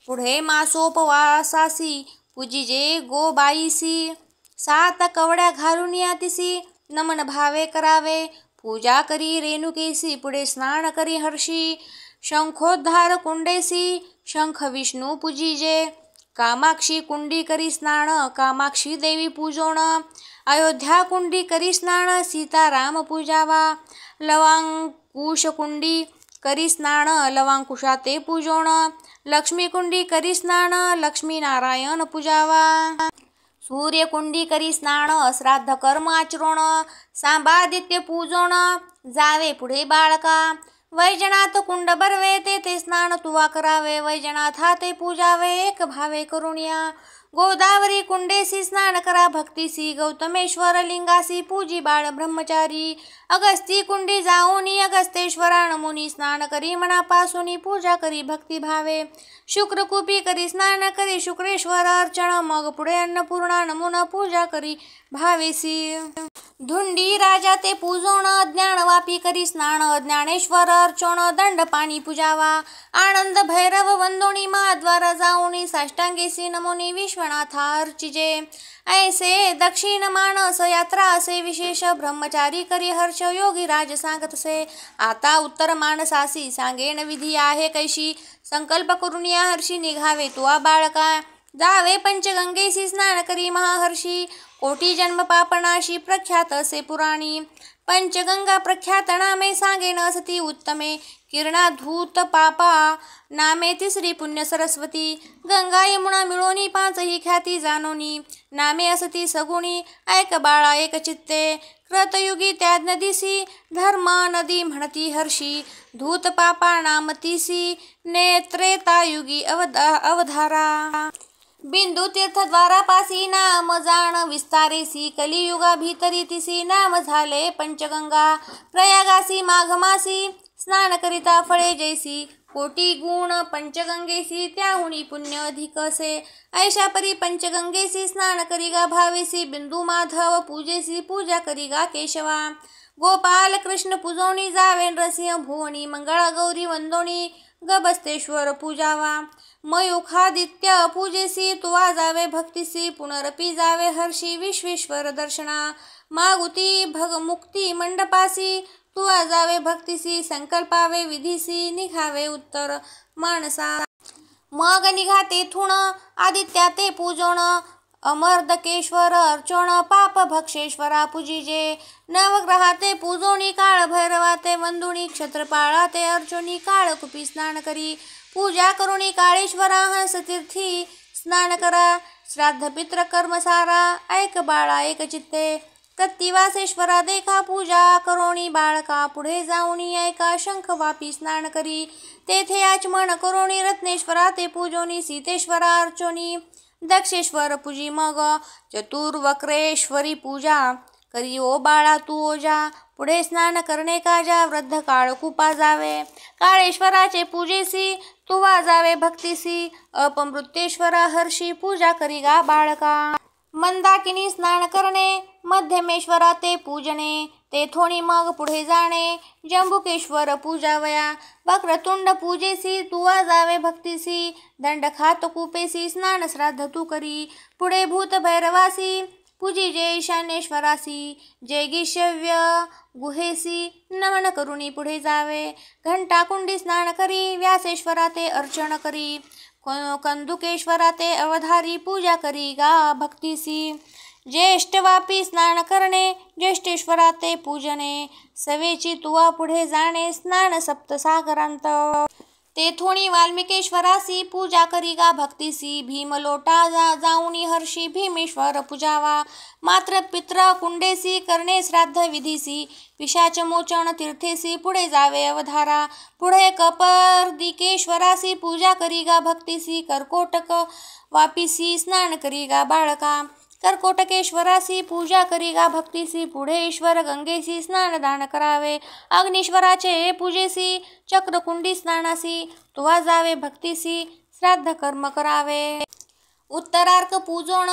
पुढे मासोपवासासी पूजिजे गोबाईसी 7 कवड्या घालून यातिसी नमन भावे करावे पूजा करी रेणुकेसी पुढे स्नान करी हर्षी शंखोद्धार कुंडेसी शंख विष्णू पूजिजे कामाक्षी कुंडी करी स्नान कामाक्षी देवी पूजोण अयोध्या कुंडी करी स्नान सीताराम पूजावा लवांकुश कुंडी करी स्नान लवांकुशा ते पूजोण लक्ष्मी कुंडी करी स्नान लक्ष्मी नारायण पूजावा सूर्य कुंडी करी स्नान श्राद्ध कर्म आचरोण सांबादित्य पूजोण जावे पुढे बाळका वैजनाथ कुंड बरवे ते स्नान तुवा करावे वैजनाथा ते पूजावे एक भावे करुणिया गोदावरी कुंडेसी स्नान करा भक्तीसी गौतमेश्वर लिंगासी पूजी बाळ ब्रह्मचारी अगस्ती कुंडी जाऊनी अगस्तेश्वरा नमुनी स्नान करी मनापासूनी पूजा करी भक्ती भावे शुक्रकूपी करी स्नान करी शुक्रेश्वर अर्चन मग पुढे अन्नपूर्णा नमुना पूजा करी भावेसी धुंडी राजा ते पूजोण ज्ञानवापी करी स्नान ज्ञानेश्वर अर्चोण दंड पाणी पूजावा आनंद भैरव वंदोणी महाद्वार जाऊनी साष्टांगेसी नमोनी विश्वनाथा अर्चिजे ऐसे दक्षिण मानस यात्रा असे विशेष ब्रह्मचारी करी हर्ष योगी राज सांगतसे आता उत्तर मानसासी सांगेन विधी आहे कैशी संकल्प करून या हर्षी निघावे तुआ बाळका जावे पंचगंगेसी स्नान करी महाहर्षी कोटी जन्म पापनाशी प्रख्यात असे पुराणी पंचगंगा प्रख्यात नामे सांगेन असती उत्तमे किरणाधूत पापा नामे तिसरी पुण्य सरस्वती गंगा यमुना मिळोनी 5 ही ख्याती जाणोनी नामे असती सगुणी ऐक बाळा एक चित्ते कृतयुगी त्या नदीसी धर्म नदी म्हणती हर्षी धूत पापा नामतीसी नेत्रेतायुगी अवधारा बिंदू तीर्थद्वारापासी नाम जाण विस्तारेसी कलियुगा भीतरी तिसी नाम झाले पंचगंगा प्रयागासी माघमासी स्नान करिता फळे जैसी कोटी गुण पंचगंगेसी त्याहुनी पुण्य अधिकसे ऐशा परी पंचगंगेसी स्नान करिगा भावेसी बिंदू माधव पूजेसी पूजा करिगा केशवा गोपाल कृष्ण पूजोणी जावे नरसिंह भुवनी मंगळा गौरी वंदोणी गबस्तेश्वर पूजावा मयुखादित्य पूजेसी तुवा जावे भक्तीसी पुनरपी जावे हर्षी विश्वेश्वर दर्शना मागुती भगमुक्ती मंडपासी तुवा जावे भक्तीसी संकल्पावे विधीसी निघावे उत्तर मानसा मग निघा तेथून आदित्या ते पूजोण अमर्दकेश्वर अर्चोण पाप भक्षेश्वरा पूजिजे नवग्रहा ते पूजोणी काळ भैरवा ते वंदुणी क्षत्रपाळा ते अर्चोणी काळकुपी स्नान करी पूजा करुणी काळेश्वरा हंसतीर्थी स्नान करा श्राद्ध पित्र कर्मसारा ऐक बाळा एक चित्ते कत्तिवासेश्वरा देखा पूजा करोणी बाळका पुढे जाऊनी ऐका शंख वापी स्नान करी तेथे आचमन करोणी रत्नेश्वरा ते पूजोनी सीतेश्वरा अर्चोनी दक्षेश्वर पूजी मग चतुर्वक्रेश्वरी पूजा करी ओ बाळा तू ओजा, पुढे स्नान करणे काजा, वृद्ध काळ कुपा जावे, काळेश्वराचे पूजेसी तू वाजावे भक्तीसी, अपमृत्येश्वरा हर्षी पूजा करी गा बाळका. मंदाकिनी स्नान करणे, मध्यमेश्वरा ते पूजने, तेथोनी मग पुढे जाणे, जंबुकेश्वर पूजावया, वक्रतुंड पूजेसी तू वाजावे भक्तीसी, दंड खात कुपेसी स्नान श्राद्ध तू करी, पुढे भूत भैरवासी पूजी जे ईशानेश्वरासी, जे गिशव्य गुहेसी नमन करुणी पुढे जावे, घंटा कुंडी स्नान करी, व्यासेश्वरा ते अर्चन करी, कंदुकेश्वरा ते अवधारी पूजा करी गा भक्तीसी, ज्येष्ठवापी स्नान करणे, ज्येष्ठेश्वरा ते पूजने, सवेची तुवा पुढे जाणे, स्नान सप्तसागरांत, तेथोणी वाल्मिकेश्वरासी पूजा करी गा भक्तीसी, भीमलोटा जाऊनी हर्षी भीमेश्वर पूजावा, मात्र पित्र कुंडेसी करणे श्राद्ध विधीसी, पिशाच मोचन तीर्थेसी पुढे जावे अवधारा, पुढे कपर्दिकेश्वरासी पूजा करी गा भक्तीसी, कर्कोटक वापीसी स्नान करी गा बाळका, कर्कोटकेश्वरासी पूजा करी गा भक्तीसी, पुढे ईश्वर गंगेसी स्नानदान करावे, अग्नीश्वराचे पूजेसी चक्रकुंडी स्नानासी तुवा जावे भक्तीसी, श्राद्ध कर्म करावे, उत्तरार्क पूजोण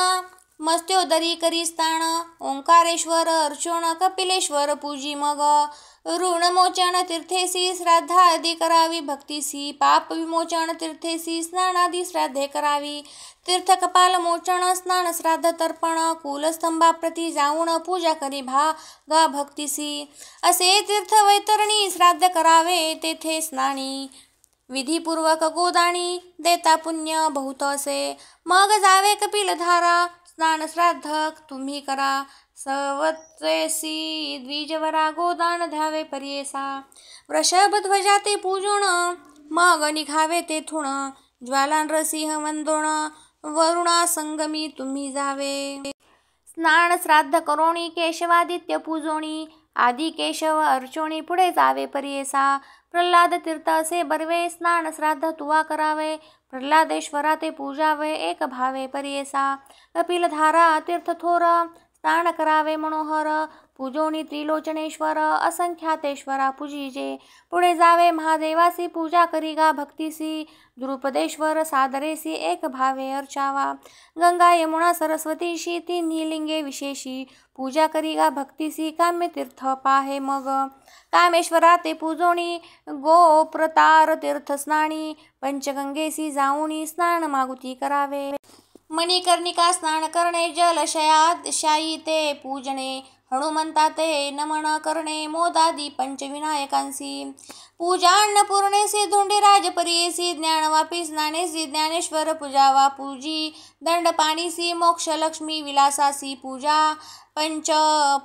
मस्त्योदरी करी स्थान, ओंकारेश्वर अर्चोण कपिलेश्वर पूजी मग, ऋणमोचन तीर्थेसी श्राद्धादी करावी भक्तीसी, पाप विमोचन तीर्थेसी स्नानादी श्राद्धे करावी, तीर्थ कपाल मोचन स्नान श्राद्ध तर्पण, कुलस्तंभाप्रती जाऊन पूजा करी गा भक्तीसी, असे तीर्थ वैतरणी श्राद्ध करावे तेथे स्नानी, विधीपूर्वक गोदाणी देता पुण्य बहुत असे, मग जावे कपिलधारा स्नान श्राद्ध तुम्ही करा, सवत्सेसी द्विजवरा गोदान द्यावे पर्येसा, वृषभध्वजा ते पूजोण मग निघावे तेथून, ज्वालानरसिंह वंदोण वरुणा संगमी तुम्ही जावे, स्नान श्राद्ध करोणी केशवादित्य पूजोणी, आदि केशव अर्चोणी पुढे जावे पर्येसा, प्रल्हाद तीर्थ असे बर्वे स्नान श्राद्ध तुवा करावे, प्रल्हादेश्वरा ते पूजावे एक भावे पर्येसा, कपिलधारा तीर्थ थोर स्नान करावे मनोहर, पूजोणी त्रिलोचनेश्वर असंख्यातेश्वरा पूजिजे, पुढे जावे महादेवासी पूजा करी गा भक्तीसी, द्रुपदेश्वर सादरेसी एक भावे अर्चावा, गंगा यमुना सरस्वतीशी तिन्ही लिंगे विशेषी पूजा करी गा भक्तीसी, काम्य तीर्थ पाहे मग, कामेश्वरा ते पूजोणी गोप्रतार तीर्थ स्नानी, पंचगंगेसी जाऊनी स्नान मागुती करावे, मणिकर्णिका स्नान करणे, जलशयाशायी ते पूजने, हनुमंता ते नमन करणे, मोदादी पंचविनायकांसी पूजा, अन्नपूर्णेसी धुंडीराज पर्येसी, ज्ञानवापी स्नानेसी ज्ञानेश्वर पूजावा पूजी, दंडपाणीसी मोक्षलक्ष्मी विलासासी पूजा, पंच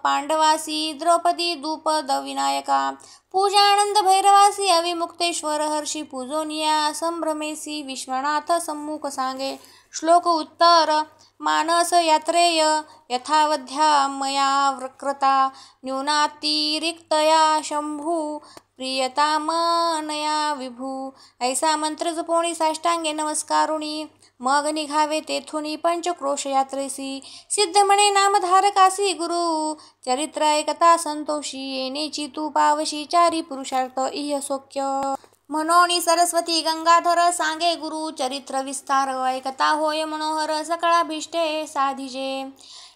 पांडवासी द्रौपदी द्रुपद विनायका पूजा, आनंद भैरवासी अविमुक्तेश्वर हर्षी पूजोनिया, संभ्रमेसी विश्वनाथ सम्मुख सांगे, श्लोक उत्तर मानस यात्रेय यथावध्या मया वक्रता, न्यूनातिरिक्तया शंभू प्रियतामनया विभू, ऐसा मंत्र जपोणी साष्टांगे नमस्कारुणी, मग निघावे तेथुनी पंचक्रोश यात्रेसी, सिद्ध म्हणे नामधारकासी गुरु, चरित्र ऐकता संतोषी, येणेची तू पावशी चारी पुरुषार्थ इह सौख्य, म्हणोनी सरस्वती गंगाधर सांगे गुरु, चरित्र विस्तार ऐकता होय मनोहर, सकळाभीष्टे साधिजे,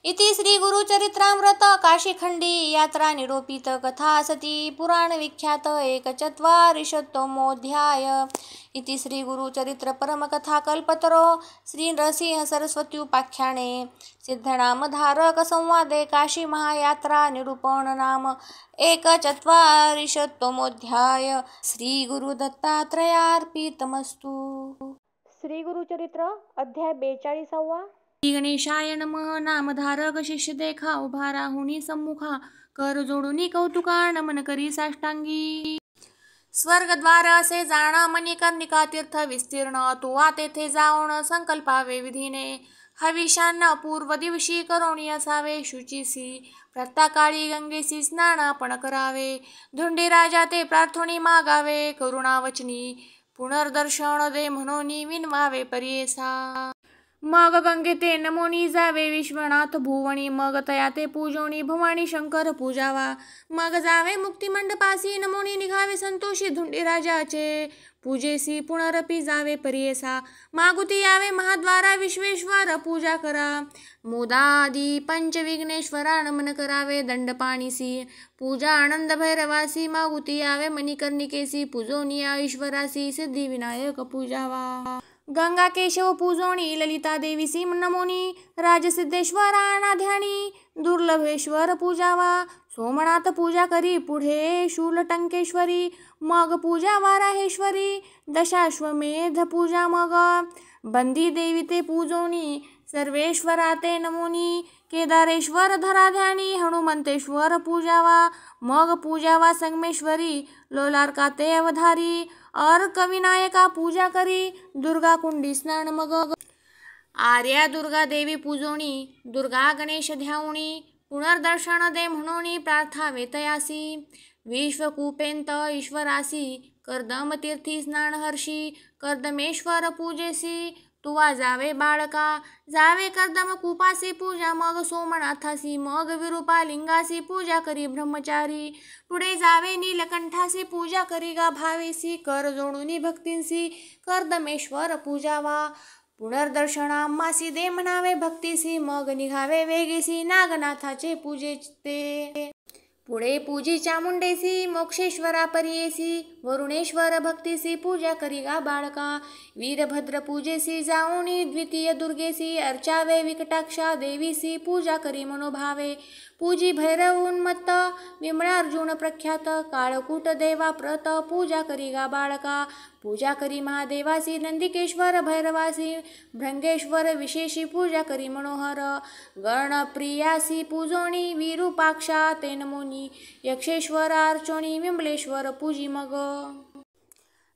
इति श्री गुरुचरित्रामृत काशीखंडी यात्रा निरूपित कथा सती पुराण विख्यात एकचत्वारिशतमोऽध्याय, इति श्री गुरुचरित्र परमकथा कल्पतरो श्री नरसिंह सरस्वती उपाख्याने सिद्धनामधारक संवादे काशी महायात्रा निरूपण नाम एकचत्वारिशतमोऽध्याय, श्री गुरु दत्तात्रयार्पितमस्तु. श्री गुरुचरित्र अध्याय 42. श्री गणेशाय नमः. नामधारक शिष्य देखा उभा राहुनी सम्मुखा, कर जोडूनी कौतुका नमन करी साष्टांगी. स्वर्गद्वार असे जाण मणिकर्णिका तीर्थ विस्तीर्ण, तुवा तेथे जाऊन संकल्पावे विधीने, हविषांना पूर्व दिवशी करोणी असावे शुचीसी, प्रत्याकाळी गंगेसी स्नान आपण करावे, धुंडीराजा ते प्रार्थनी मागावे, करुणावचनी पुनर्दर्शन दे म्हणून विनवावे पर्येसा. मग गंगे ते नमोनी जावे विश्वनाथ भुवणी मग तया ते पूजोनी भवानी शंकर पूजावा मग जावे मुक्तिमंडपासी नमोनी निघावे संतोषी धुंडी राजाचे पूजेसी पुनरपी जावे परियेसा मागुती यावे महाद्वारा विश्वेश्वर पूजा करा मोदादी पंचविघ्नेश्वरा नमन करावे दंडपाणीसी पूजा आनंद भैरवासी मागुती यावे मणिकर्णिकेसी पूजोनिया ईश्वरासी सिद्धिविनायक पूजावा गंगा केशव पूजोणी ललिता देवीसी नमोनी राजसिद्धेश्वरा ध्यानी दुर्लभेश्वर पूजावा सोमनाथ पूजा करी पुढे शूलटंकेश्वरी मग पूजा वाराहेश्वरी दशाश्वमेध पूजा मग बंदी देवी ते पूजोणी सर्वेश्वरा ते नमोनी केदारेश्वर धराध्यानी हनुमंतेश्वर पूजावा मग पूजावा संगमेश्वरी लोलारका ते अवधारी अर्क विनायका पूजा करी दुर्गा कुंडी स्नान मग आर्या दुर्गा देवी पूजोणी दुर्गा गणेश ध्यावणी पुनर्दर्शन दे म्हणोनी प्रार्थावे तयासी विश्वकूपेंत ईश्वरासी कर्दम तीर्थी स्नान हर्षी कर्दमेश्वर पूजेसी तुवा जावे बाळका जावे कर्दम कुपासी पूजा मग सोमनाथासी मग विरूपा लिंगासी पूजा करी ब्रह्मचारी पुढे जावे नीलकंठासी पूजा करी गा भावेसी कर जोडूनी भक्तींसी कर्दमेश्वर पूजावा पुनर्दर्शनामासी दे म्हणावे भक्तीसी मग निघावे वेगीसी नागनाथाचे पूजे ते पुढे पूजी चामुंडेसी मोक्षेश्वरा परियेसी वरुणेश्वर भक्तीसी पूजा करी गा बाळका वीरभद्र पूजेसी जाऊनी द्वितीय दुर्गेसी अर्चावे विकटाक्षा देवीसी पूजा करी मनोभावे पूजी भैरव उन्मत्त विमळार्जुन प्रख्यात काळकूट देवा प्रत पूजा करी गा बाळका पूजा करी महादेवासी नंदिकेश्वर भैरवासी भृंगेश्वर विशेषी पूजा करी मनोहर गणप्रियासी पूजोणी विरूपाक्षा ते नमोनी यक्षेश्वर अर्चोणी विमलेश्वर पूजी मग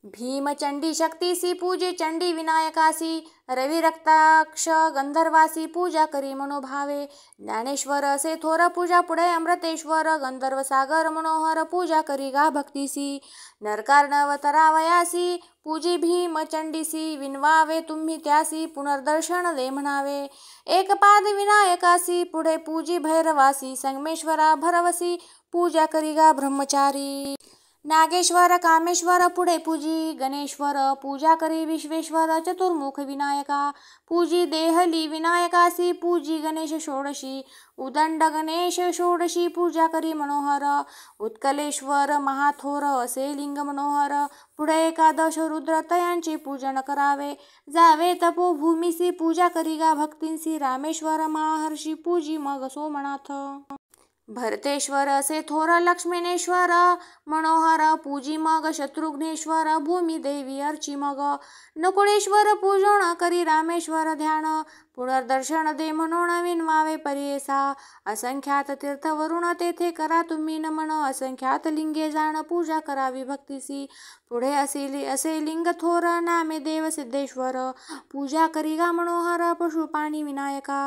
भीमचंडी शक्तीसी पूजे चंडी विनायकासी रवी रक्ताक्ष गंधर्वासी पूजा करी मनोभावे ज्ञानेश्वर असे थोर पूजा पुढे अमृतेश्वर गंधर्व सागर मनोहर पूजा करी गा भक्तीसी नरकार्णवतरावयासी पूजी भीमचंडीसी विनवावे तुम्ही त्यासी पुनर्दर्शन दे म्हणावे एकपाद विनायकासी पुढे पूजी भैरवासी संगमेश्वरा भरवसी पूजा करी गा ब्रह्मचारी नागेश्वर कामेश्वर पुढे पूजी गणेश्वर पूजा करी विश्वेश्वर चतुर्मुख विनायका पूजी देहली विनायकासी पूजी गणेश षोडशी उदंड गणेश षोडशी पूजा करी मनोहर उत्कलेश्वर महाथोर असे लिंग मनोहर पुढे एकादश रुद्र तयांचे पूजन करावे जावे तपोभूमीसी पूजा करी गा भक्तींसी रामेश्वर महर्षी पूजी मग सोमनाथ भरतेश्वर असे थोर लक्ष्मणेश्वर मनोहर पूजी मग शत्रुघ्नेश्वर भूमी देवी अर्ची मग नकुळेश्वर पूजन करी रामेश्वर ध्यान पुनर्दर्शन दे म्हणून विनवावे परियेसा असंख्यात तीर्थवरून तेथे करा तुम्ही नमन असंख्यात लिंगे जाण पूजा करावी भक्तीसी पुढे असे लिंग थोर नामे देव सिद्धेश्वर पूजा करी गा मनोहर पशुपाणी विनायका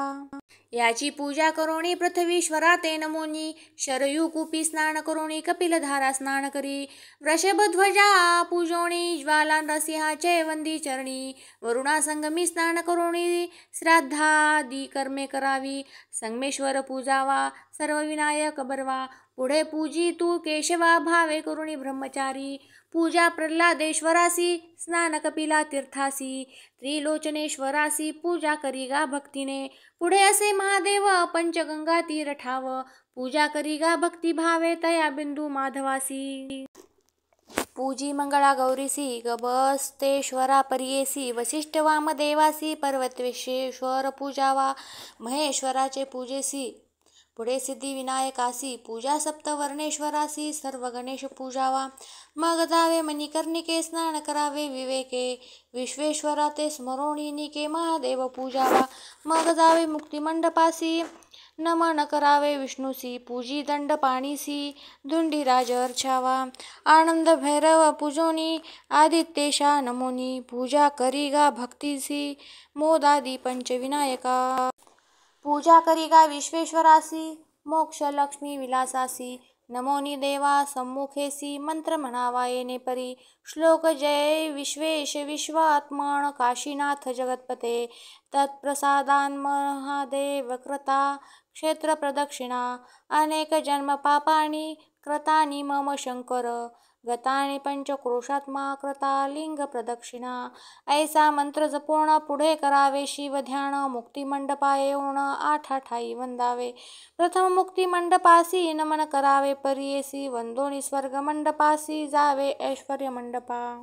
याची पूजा करोणी पृथ्वीश्वरा ते नमोनी शरयू कुपी स्नान करोणी कपिलधारा स्नान करी वृषभध्वजा पूजोणी ज्वाला नरसिंहाचे वंदी चरणी वरुणा संगमी स्नान करोणी श्राद्धादी कर्मे करावी संगमेश्वर पूजावा सर्व विनायक बरवा पुढे पूजी तू केशवा भावे करुणी ब्रह्मचारी पूजा प्रल्हादेश्वरासी स्नान कपिला तीर्थासी त्रिलोचनेश्वरासी पूजा करी गा भक्तीने पुढे असे महादेव पंचगंगा तीर ठाव पूजा करी गा भक्ती भावे तया बिंदू माधवासी पूजी मंगळा गौरीसी गबस्तेश्वरा परियेसी वसिष्ठ वामदेवासी पर्वतेश्वर पूजावा महेश्वराचे पूजेसी पुढे सिद्धिविनायकासी पूजा सप्तवर्णेश्वरासी सर्व गणेश पूजावा मग जावे मणिकर्णिके स्नान करावे विवेके विश्वेश्वरा ते स्मरोणिनिके महादेव पूजावा मग जावे मुक्तिमंडपासी नमन करावे विष्णुसी पूजी दंडपाणीसी धुंडीराज अर्चावा आनंद भैरव पूजोनी आदित्येशा नमोनी पूजा करी गा भक्तीसी मोदादी पंचविनायका पूजा करी गा विश्वेश्वरासी मोक्ष लक्ष्मी विलासासी नमोनी देवा सम्मुखेसी मंत्र म्हणावा येणे परी. श्लोक जय विश्वेश विश्वात्मन काशीनाथ जगतपते. तत्प्रसादान महादेव कृता क्षेत्र प्रदक्षिणा. अनेक जन्म पापानी कृतानि मम शंकर. गतानि पंचक्रोशात्मा कृता लिंग प्रदक्षिणा. ऐसा मंत्र जपोण पुढे करावे शिव ध्यान. मुक्तिमंडपा येऊन आठाठाई वंदावे. प्रथम मुक्तिमंडपासी नमन करावे परीयसी. वंदोनी स्वर्ग मंडपासी जावे ऐश्वर्य मंडपा.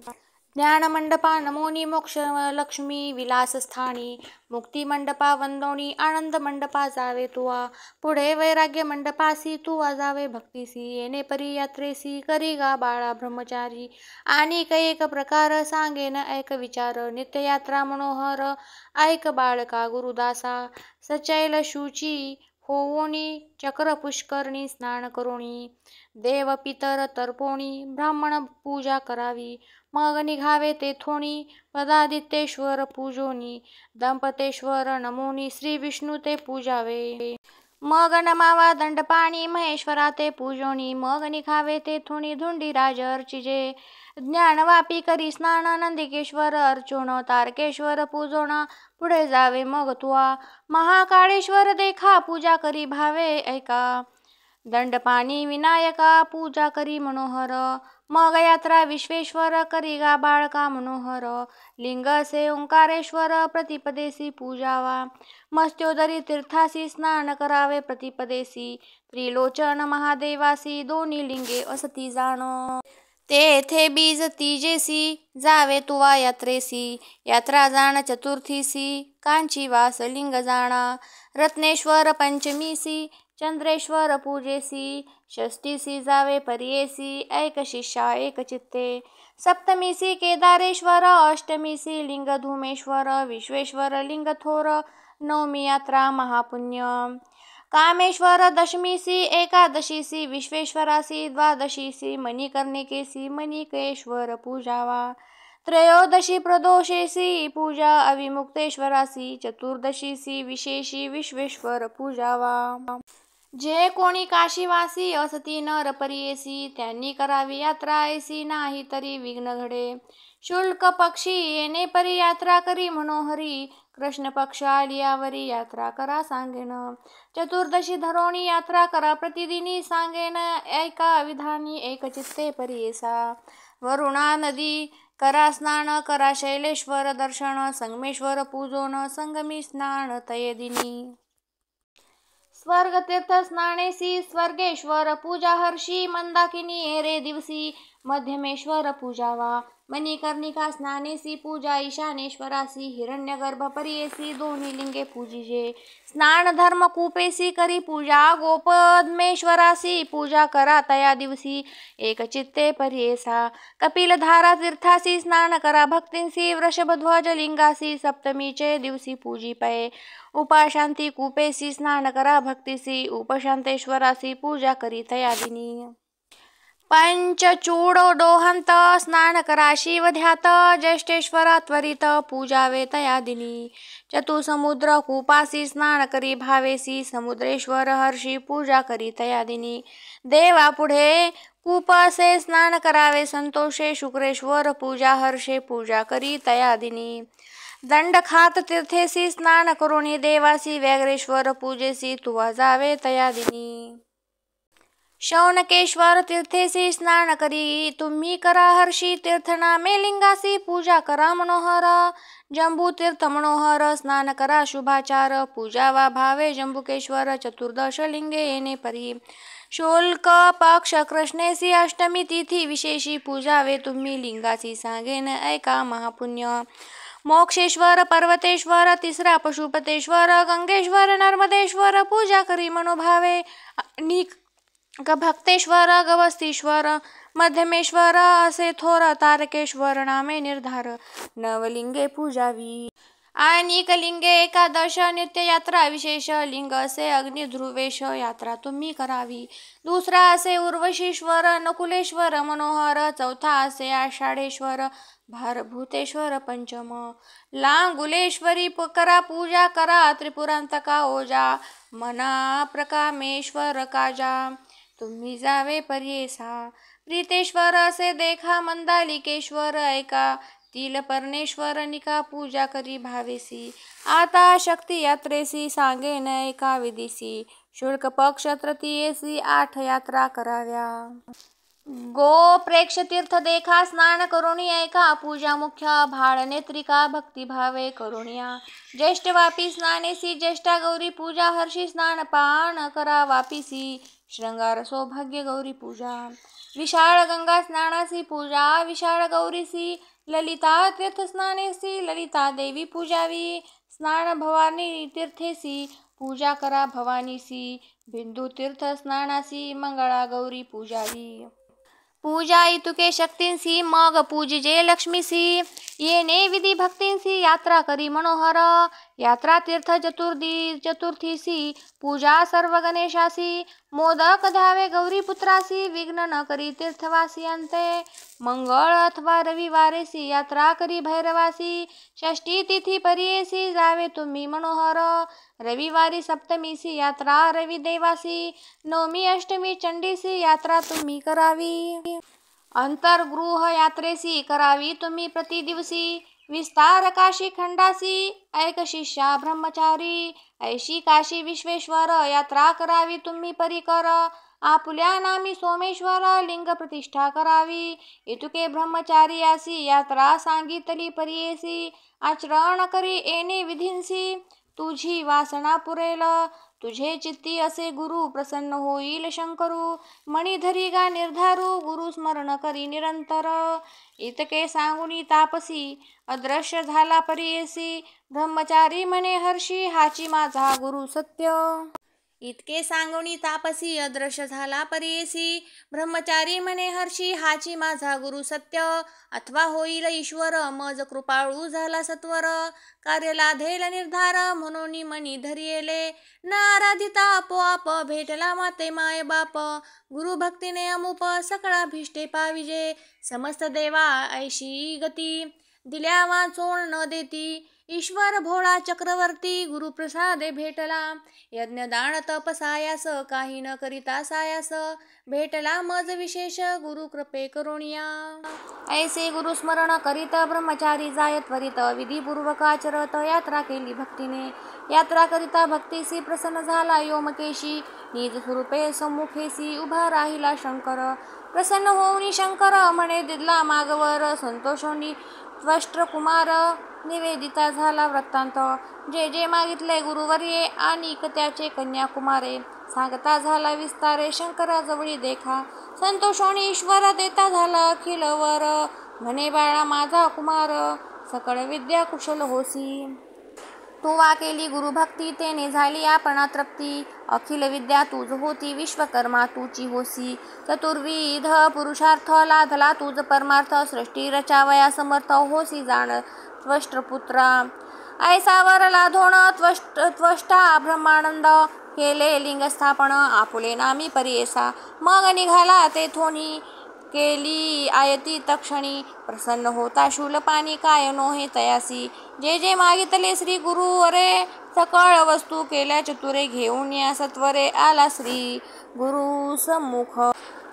ज्ञानमंडपा नमोनी मोक्ष लक्ष्मी विलासस्थानी. मुक्तिमंडपा वंदोनी आनंद मंडपा जावे तुवा. पुढे वैराग्य मंडपासी तुवा जावे भक्तीसी. येणे परी यात्रेसी करी गा बाळा ब्रह्मचारी. आणि कैक प्रकार सांगेन ऐक विचार. नित्ययात्रा मनोहर ऐक बाळका गुरुदासा. सचैल शुची होवोनी चक्र पुष्करणी स्नान करोणी. देव पितर तर्पोणी ब्राह्मण पूजा करावी. मग निघावे तेथोनी पदादित्येश्वर पूजोनी. दंपतेश्वर नमोनी श्री विष्णू ते पूजावे. मग नमावा दंडपाणी महेश्वरा ते पूजोनी. मग निघावे तेथोनी धुंडीराज अर्चिजे. ज्ञानवापी करी स्नान नंदिकेश्वर अर्चोण. तारकेश्वर पूजोण पुढे जावे मग तुवा. महाकाळेश्वर देखा पूजा करी भावे ऐका. दंडपाणी विनायका पूजा करी मनोहर. मग यात्रा विश्वेश्वर करी गा बाळका मनोहर. लिंग से ओंकारेश्वर प्रतिपदेसी पूजावा. मत्स्योदरी तीर्थासी स्नान करावे प्रतिपदेसी. त्रिलोचन महादेवासी दोन्ही लिंगे असती जाण. तेथे बीज तीजेसी जावे तुवा यात्रेसी. यात्रा जाण चतुर्थीसी कांचीवास लिंग जाणा. रत्नेश्वर पंचमीसी चंद्रेश्वर पूजेसी. षष्ठीसी जावे परियेसी ऐक शिष्या एक चित्ते. सप्तमीसी केदारेश्वर अष्टमीसी लिंग धूमेश्वर. विश्वेश्वर लिंग थोर नवमी यात्रा महापुण्य. कामेश्वर दशमीसी एकादशीसी विश्वेश्वरासी. द्वादशीसी मणिकर्णिकेसी मणिकेश्वर पूजावा. त्रयोदशी प्रदोषेसी पूजा अविमुक्तेश्वरासी. चतुर्दशीसी विशेषी विश्वेश्वर पूजावा. जे कोणी काशीवासी असती नर परियेसी. त्यांनी करावी यात्रा ऐसी नाही तरी विघ्न घडे. शुल्क पक्षी येणे परी यात्रा करी मनोहरी. कृष्ण पक्ष आलियावरी यात्रा करा सांगेन. चतुर्दशी धरोणी यात्रा करा प्रतिदिनी सांगेन. ऐका विधानी एक चित्ते परियेसा. वरुणा नदी करा स्नान करा शैलेश्वर दर्शन. संगमेश्वर पूजोन संगमी स्नान तयदिनी. स्वर्ग तीर्थ स्नानेसी स्वर्गेश्वर पूजा हर्षी. मंदाकिनी एरे दिवसी मध्यमेश्वर पूजावा. मणिकर्णिका स्नानेसी पूजा ईशानेश्वरासी. हिरण्यगर्भ परियेसी दोन्ही लिंगे पूजिजे. स्नान धर्म कूपेसी करी पूजा गोपद्मेश्वरासी. पूजा करा तया दिवसी एक चित्ते परियेसा. कपिलधारा तीर्थासी स्नान करा भक्तींसी. वृषभध्वज लिंगासी सप्तमीचे दिवसी पूजी पये. उपाशांती कूपेसी स्नान करा भक्तीसी. उपशांतेश्वरासी पूजा करी तया दिनी. पंचचूड डोहांत स्नान करा शिवध्यात. ज्येष्ठेश्वरा त्वरित पूजावे तया दिनी. चतुसमुद्र कूपासी स्नान करी भावेसी. समुद्रेश्वर हर्षी पूजा करी तया दिनी. देवा पुढे कूप असे स्नान करावे संतोषे. शुक्रेश्वर पूजा हर्षे पूजा करी तया दिनी. दंडखात तीर्थेसी स्नान करोणी देवासी. व्याघ्रेश्वर पूजेसी तुवा जावे तया दिनी. शौनकेश्वर तीर्थेसी स्नान करी तुम्ही करा हर्षी. तीर्थनामे लिंगासी पूजा करा मनोहर. जंबू तीर्थ मनोहर स्नान करा शुभाचार. पूजावा भावे जंबुकेश्वर चतुर्दश लिंगे येणे परी. शुल्क पक्ष कृष्णेसी अष्टमी तिथी विशेषी पूजावे तुम्ही लिंगासी सांगेन ऐका महापुण्य. मोक्षेश्वर पर्वतेश्वर तिसरा पशुपतेश्वर. गंगेश्वर नर्मदेश्वर पूजा करी मनोभावे. भक्तेश्वर गवस्तीश्वर मध्यमेश्वर असे थोर. तारकेश्वर नामे निर्धार नवलिंगे पूजावी. आणिक लिंगे एकादश नित्य यात्रा विशेष. लिंग असे अग्निध्रुवेश यात्रा तुम्ही करावी. दुसरा असे उर्वशीश्वर नकुलेश्वर मनोहर. चौथा असे आषाढेश्वर भारभूतेश्वर. पंचम लांगुलेश्वरी करा पूजा करा. त्रिपुरांतका ओजा मना प्रकामेश्वर काजा. तुम्ही जावे पर्येसा. प्रीतेश्वर असे देखा मंदालिकेश्वर ऐका, तील परमेश्वर निका पूजा करी भावेसी. आता शक्ती यात्रेसी सांगेन एका विधीसी, शुल्क पक्ष तृतीयेसी 8 यात्रा कराव्या. गो प्रेक्ष तीर्थ देखा स्नान करुणी ऐका, पूजा मुख्य भाळ नेत्रिका भक्तिभावे करुणिया. ज्येष्ठ वापी स्नानेसी ज्येष्ठा गौरी पूजा, हर्षी स्नान पान करा वापीसी, शृंगार सौभाग्य गौरी पूजा. विशाळ गंगा स्नानासी पूजा विशाळ गौरीसी, ललिता तीर्थ स्नानेसी ललिता देवी पूजावी. स्नान भवानी तीर्थेसी पूजा करा भवानीसी, बिंदू तीर्थ स्नानासी मंगळा गौरी पूजावी. पूजा इतुके शक्तींसी मग पूजिजे लक्ष्मीसी, येणे विधी भक्तींसी यात्रा करी मनोहर. यात्रा तीर्थ चतुर्थीसी पूजा सर्व गणेशासी, मोदक द्यावे गौरी पुत्रासी, विघ्न न करी तीर्थवासी अंते. मंगळ अथवा रविवारेसी यात्रा करी भैरवासी, षष्ठी तिथी पर्येसी जावे तुम्ही मनोहर. रविवारी सप्तमीसी यात्रा रवी देवासी, नवमी अष्टमी चंडीसी यात्रा तुम्ही करावी. अंतर्गृह यात्रेसी करावी तुम्ही प्रतिदिवसी, विस्तार काशी खंडासी ऐक शिष्या ब्रह्मचारी. ऐशी काशी विश्वेश्वर यात्रा करावी तुम्ही परिकर, आपुल्या नामी सोमेश्वर लिंग प्रतिष्ठा करावी. इतुके ब्रह्मचारी यासी यात्रा सांगितली पर्येसी, आचरण करी येणे विधींसी, तुझी वासना पुरेल तुझे चित्ती असे गुरु, प्रसन्न होईल शंकरू. मणिधरी गा निर्धारू गुरु स्मरण करी निरंतर, इतके सांगुनी तापसी अदृश्य झाला पर्येसी, ब्रह्मचारी म्हणे हर्षी हाची माझा गुरु सत्य. इतके सांगुनी तापसी अदृश्य झाला पर्येसी, ब्रह्मचारी म्हणे हर्षी हाची माझा गुरु सत्य. अथवा होईल ईश्वर मज कृपाळू झाला सत्वर, कार्य लाधेल निर्धार म्हणून मनी धरियेले. न आराधिता आपोआप भेटला माते माय बाप, गुरु भक्तीने अमुप सकळा भिष्टे पाविजे. समस्त देवा ऐशी गती, दिल्या वाचोण न देती, ईश्वर भोळा चक्रवर्ती गुरु प्रसादे भेटला. यज्ञ दान तप सायास काही न करिता सायास, भेटला मज विशेष गुरु कृपे करुणिया. ऐसे गुरु स्मरण करीत ब्रह्मचारी जाय त्वरित, विधीपूर्वक आचरत यात्रा केली भक्तीने. यात्रा करिता भक्तीसी प्रसन्न झाला योमकेशी, निज स्वरूपे सम्मुखेसी उभा राहिला शंकर. प्रसन्न होऊनी शंकर म्हणे दिदला मागवर, संतोषोनी त्वष्ट्र कुमार निवेदिता झाला वृत्तांत. जे जे मागितले गुरुवर्ये आणि त्याचे कन्याकुमारे, सांगता झाला विस्तारे शंकराजवळी देखा. संतोषोनी ईश्वर देता झाला अखिल वर, म्हणे बाळा माझा कुमार सकळ विद्या कुशल होसी. तू वा केली गुरुभक्ती तेने झाली आपणा तृप्ती, अखिल विद्या तुझ होती विश्वकर्मा तुची होसी. चतुर्विध पुरुषार्थ लाधला तुझ परमार्थ, सृष्टी रचावया समर्थ होसी जाण त्वष्ट्रपुत्रा. ऐसावर लाधोण त्वष्टा ब्रह्मानंद, केले लिंग स्थापन आपुले नामी पर्येसा. मग निघाला तेथोनी केली आयती तक्षणी, प्रसन्न होता शूलपाणी काय नोहे तयासी. जे जे मागितले श्री गुरु वरे, सकळ वस्तू केल्या चतुरे घेऊन या सत्वरे आला श्री गुरु सम्मुख.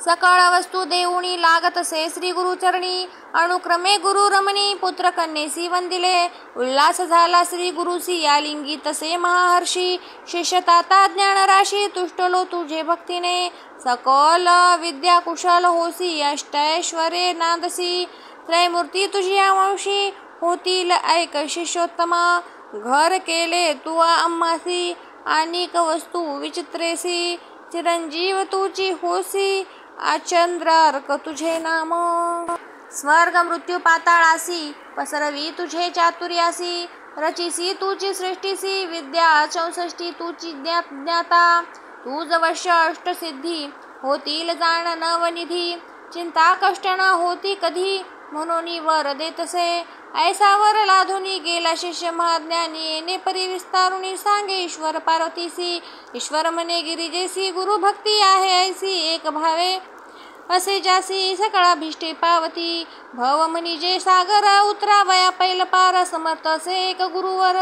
सकळ वस्तू देऊणी लागतसे श्री गुरु चरणी, अनुक्रमे गुरु रमणी पुत्र कन्येसी वंदिले. उल्हास झाला श्री गुरुसी या लिंगी तसे महाहर्षी, शिष्यताता ज्ञान राशी तुष्टलो तुझे भक्तीने. सकल विद्या कुशल होसी अष्टैश्वरे नांदसी, त्रैमूर्ती तुझी वंशी होतील ऐक शिष्योत्तमा. घर केले तू आम्हासी अनेक वस्तू विचित्रेसी, चिरंजीव तुझी होसी आचंद्रार्क तुझे नाम. स्वर्ग मृत्यू पाताळासी पसरवी तुझे चातुर्यासी, रचिसी तुझी सृष्टीसी विद्या 64 तुझी ज्ञाता. तुझ वश्य अष्टसिद्धी होतील जाण नवनिधी, चिंता कष्ट न होती कधी म्हणून वर देतसे. ऐसावर लाधुनी गेला शिष्य महाज्ञानी, येणे परी विस्तारुनी सांगे ईश्वर पार्वतीसी. ईश्वर म्हणे गिरिजेसी गुरु भक्ती आहे ऐसी, एक भावे असे जासी सकळा भिष्टे पावती. भव मनिजे सागर उतरावया पैल पार, समर्थ असे एक गुरुवर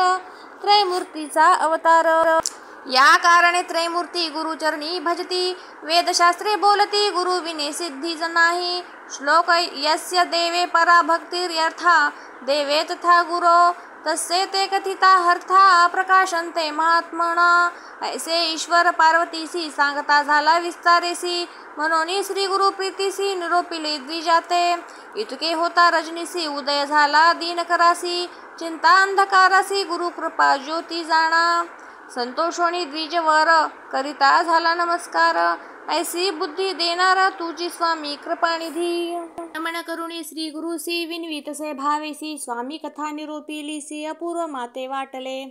त्रैमूर्तीचा अवतार. या कारणे त्रैमूर्ती गुरुचरणी भजती, वेदशास्त्रे बोलती गुरु विने सिद्धीच नाही. श्लोक यस्य देवे परा भक्तिर्यर्था, देवे तथा गुरो तस्य ते कथिता हर्था, प्रकाशन्ते महात्मना. ऐसे ईश्वर पार्वतीसी सांगता झाला विस्तारेसी, म्हणून श्री गुरु प्रीतीसी निरोपिले द्विजाते. इतके होता रजनीसी उदय झाला दीन करासी, चिंता अंधकारासी गुरु कृपा ज्योती जाणा. संतोषोनी द्विजवर करिता झाला नमस्कार, ऐसी बुद्धी देणारा तुझी स्वामी कृपानिधी. नमन करुणी श्री गुरुसी विनवीतसे भावेसी, स्वामी कथा निरोपिलीसी अपूर्व माते वाटले.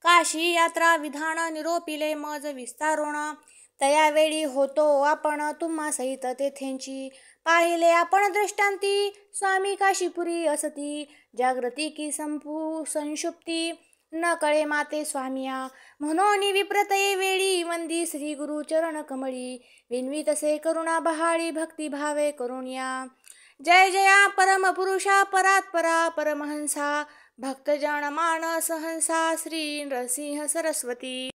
काशी यात्रा विधान निरोपिले मज विस्तारोण, तयावेळी होतो आपण तुम्हा सहित तेथेंची. पाहिले आपण दृष्टांती स्वामी काशीपुरी असती, जागृती की संशुप्ती न कळे माते स्वामिया. म्हणून विप्रतये वेळी वंदी श्री गुरु चरण कमळी, विनवी तसे करुणा बहाळी भक्ती भावे करुणिया. जय जया परम पुरुषा परात्परा परमहंसा, भक्तजन मानस हंसा श्री नरसिंह सरस्वती.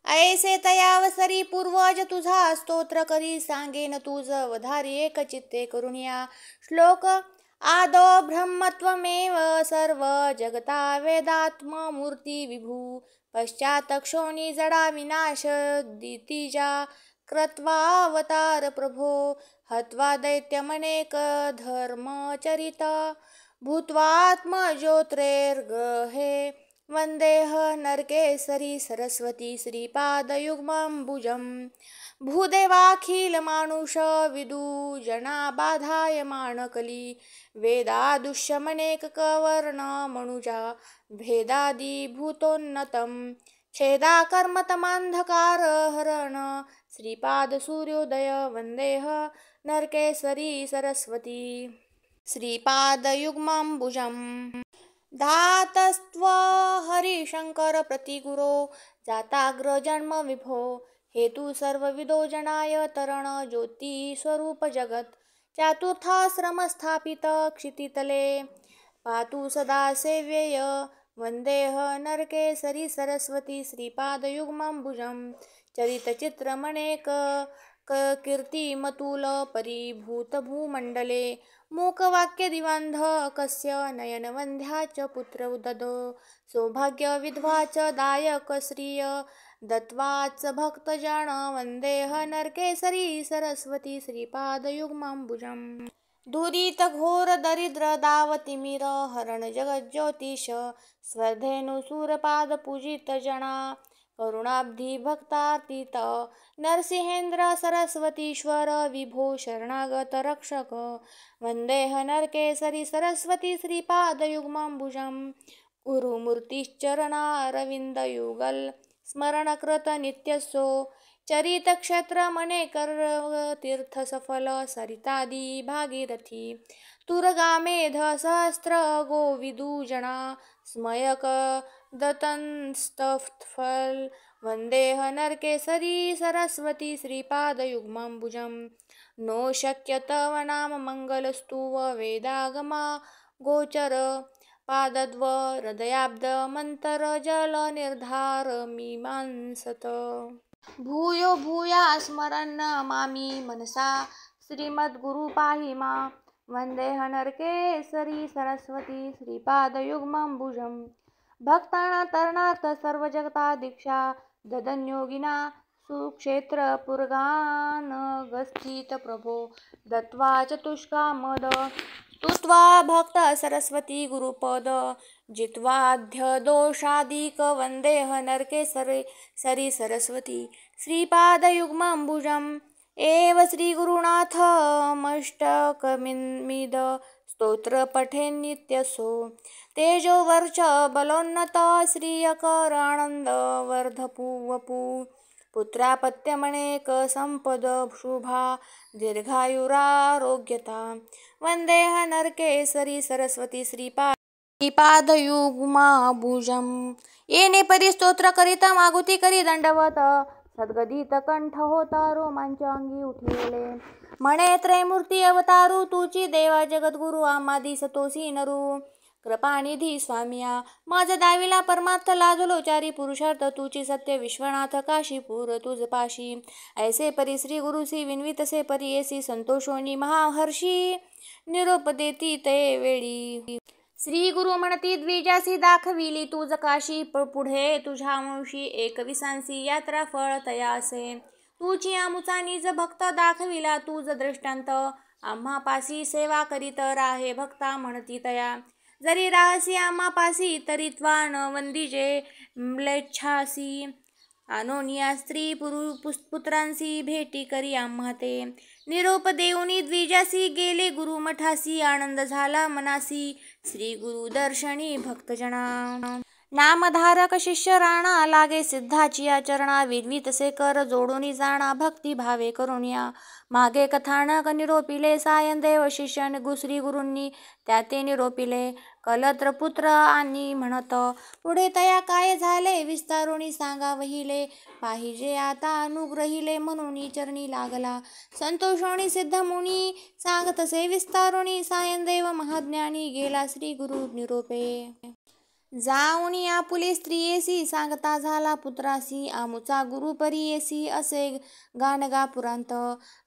ऐसे तयावसरी पूर्वज तुझा स्तोत्र करी, सांगेन तुझ वधारी एक चित्ते करुणिया. श्लोक आदो ब्रह्मत्वमेव सर्व जगता वेदात्म मूर्ती विभू, पश्चात क्षोणी जडा विनाश दितिजा, कृत्वावतार प्रभो हत्वा दैत्यमनेक धर्मचरित, भूत्वात्मज्योतिर्गहे वंदेह नरकेसरी सरस्वती श्रीपादयुग्मंबुजं. भूदेवाखिल मानुष विदुजना बाधायमान कली, वेदादुष्यमनेक कवर्ण मनुजा भेदादि भूतोन्नतं, छेदा कर्मतमांधकार हरण श्रीपाद सूर्योदय वंदेह नरकेसरी सरस्वती श्रीपादयुग्मंबुजं. धातस्त्व हरिशंकर प्रतिगुरो जाताग्र जन्म विभो, हेतु सर्वविदो जनाय तरण ज्योती स्वरूप जगत, चातुर्थाश्रम स्थापित क्षितितले पातु सदा सेव्यय, वंदेह नरकेसरी सरस्वती श्रीपादयुग्मंबुजं. चरितचित्रमनेक कीर्तिमतुल परिभूत भूमंडले, मूकवाक्य दिवांध कस्य नयनवंध्या च पुत्र उददो, सौभाग्य विधवा च दायक श्रिय दत्वाच भक्तजन, वंदेह नरकेसरी सरस्वती श्रीपादयुग्मंबुजं. दुरित घोर दरिद्र दावतिमिर हरण जगज्योतिष, स्वर्धेनुसूरपाद पूजित जना, करुणाब्धी भक्तार्तित, नरसिंहेंद्र सरस्वतीश्वर विभो शरणागत रक्षक, वंदेह नरकेसरी सरस्वती श्रीपादयुग्मंबुजं. गुरुमूर्तिश्चरणारविंदयुगल स्मरणकृत नित्यसो, चरितक्षेत्रमनेकर तीर्थसफल सरितादी भागीरथी, तुरगामेध सहस्र गोविदुजना, स्मयक दतंस्तफल, वंदेह नरकेसरी सरस्वती श्रीपादयुग्मंबुजं. नो शक्य तव नाम मंगलस्तुव वेदागमा गोचर, पादद्व हृदयाब्द मंतर जल निर्धार मीमांसत. भूयो भूया स्मरन् मामी मनसा, श्रीमद्गुरु पाहि मा, वंदेह नरकेसरी सरस्वती श्रीपादयुग्मंबुजं. भक्ताना तरणार्थ सर्व जगता दीक्षा, ददन्योगिना सुक्षेत्र पुरगानगस्थित प्रभो, दत्वा चतुष्कामद, स्तुत्वा भक्त सरस्वती गुरुपद, जित्वाध्य दोषादिक, वंदेह नरकेसरी सरस्वती श्रीपादयुग्मंबुजं. एव श्री गुरुनाथमष्टकमिद स्तोत्र पठेन्नित्यसो, तेजोवर्च बलोन्नत श्रियकर आनंद वर्धपुवपु, पुत्रापत्यमनेक संपद शुभा दीर्घायुरारोग्यता, वंदेह नरकेसरी सरस्वती श्रीपादयुग्मंबुजं. येणे परी स्तोत्र करिता मागुती करी दंडवत, सद्गदित कंठ होता रोमांच अंगी उठलेले, म्हणे त्रैमूर्ती अवतारू तुची देवा जगद्गुरु आम्हादी सतोसी नरू, कृपानिधी स्वामिया माझ दाविला परमार्थ लाजलो चारी पुरुषार्थ तुची सत्य विश्वनाथ काशीपूर तुझ पाशी ऐसे परी श्री गुरुसी विनवितसे परी येसी संतोषोनी महाहर्षी निरोप देती ते वेळी श्री गुरु म्हणती द्विजासी दाखविली तुझ काशी पुढे तुझ्या मुळशी एकविसांसी यात्रा फळ तयासे तुची आमुचा निज भक्त दाखविला तुझ दृष्टांत आम्हापासी सेवा करीत राहे भक्ता म्हणती तया जरी राहसी आम्हापासी तरी त्वा न वंदिजे म्लेच्छासी अनोनिया स्त्री पुत्रांसी भेटी करी आम्हा ते निरोप देऊनी द्विजासी गेले गुरु मठासी आनंद झाला मनासी श्री गुरु दर्शनी भक्तजना नामधारक शिष्य राणा लागे सिद्धाची आचरणा विद्वितसे कर जोडूनी जाणा भक्ती भावे करुण्या मागे कथानक निरोपिले सायंदेव शिष्यन श्री गुरूंनी त्याते निरोपिले कलत्र पुत्र आणि म्हणत पुढे तया काय झाले विस्तारुणी सांगा वहिले पाहिजे आता अनुग्रहिले म्हणून चरणी लागला संतोषोणी सिद्ध मुनी सांगतसे विस्तारुणी सायंदेव महाज्ञानी गेला श्री गुरु निरोपे जाऊनी आपुले स्त्रियेसी सांगता झाला पुत्रासी आमुचा गुरु परियेसी असे गाणगा पुरांत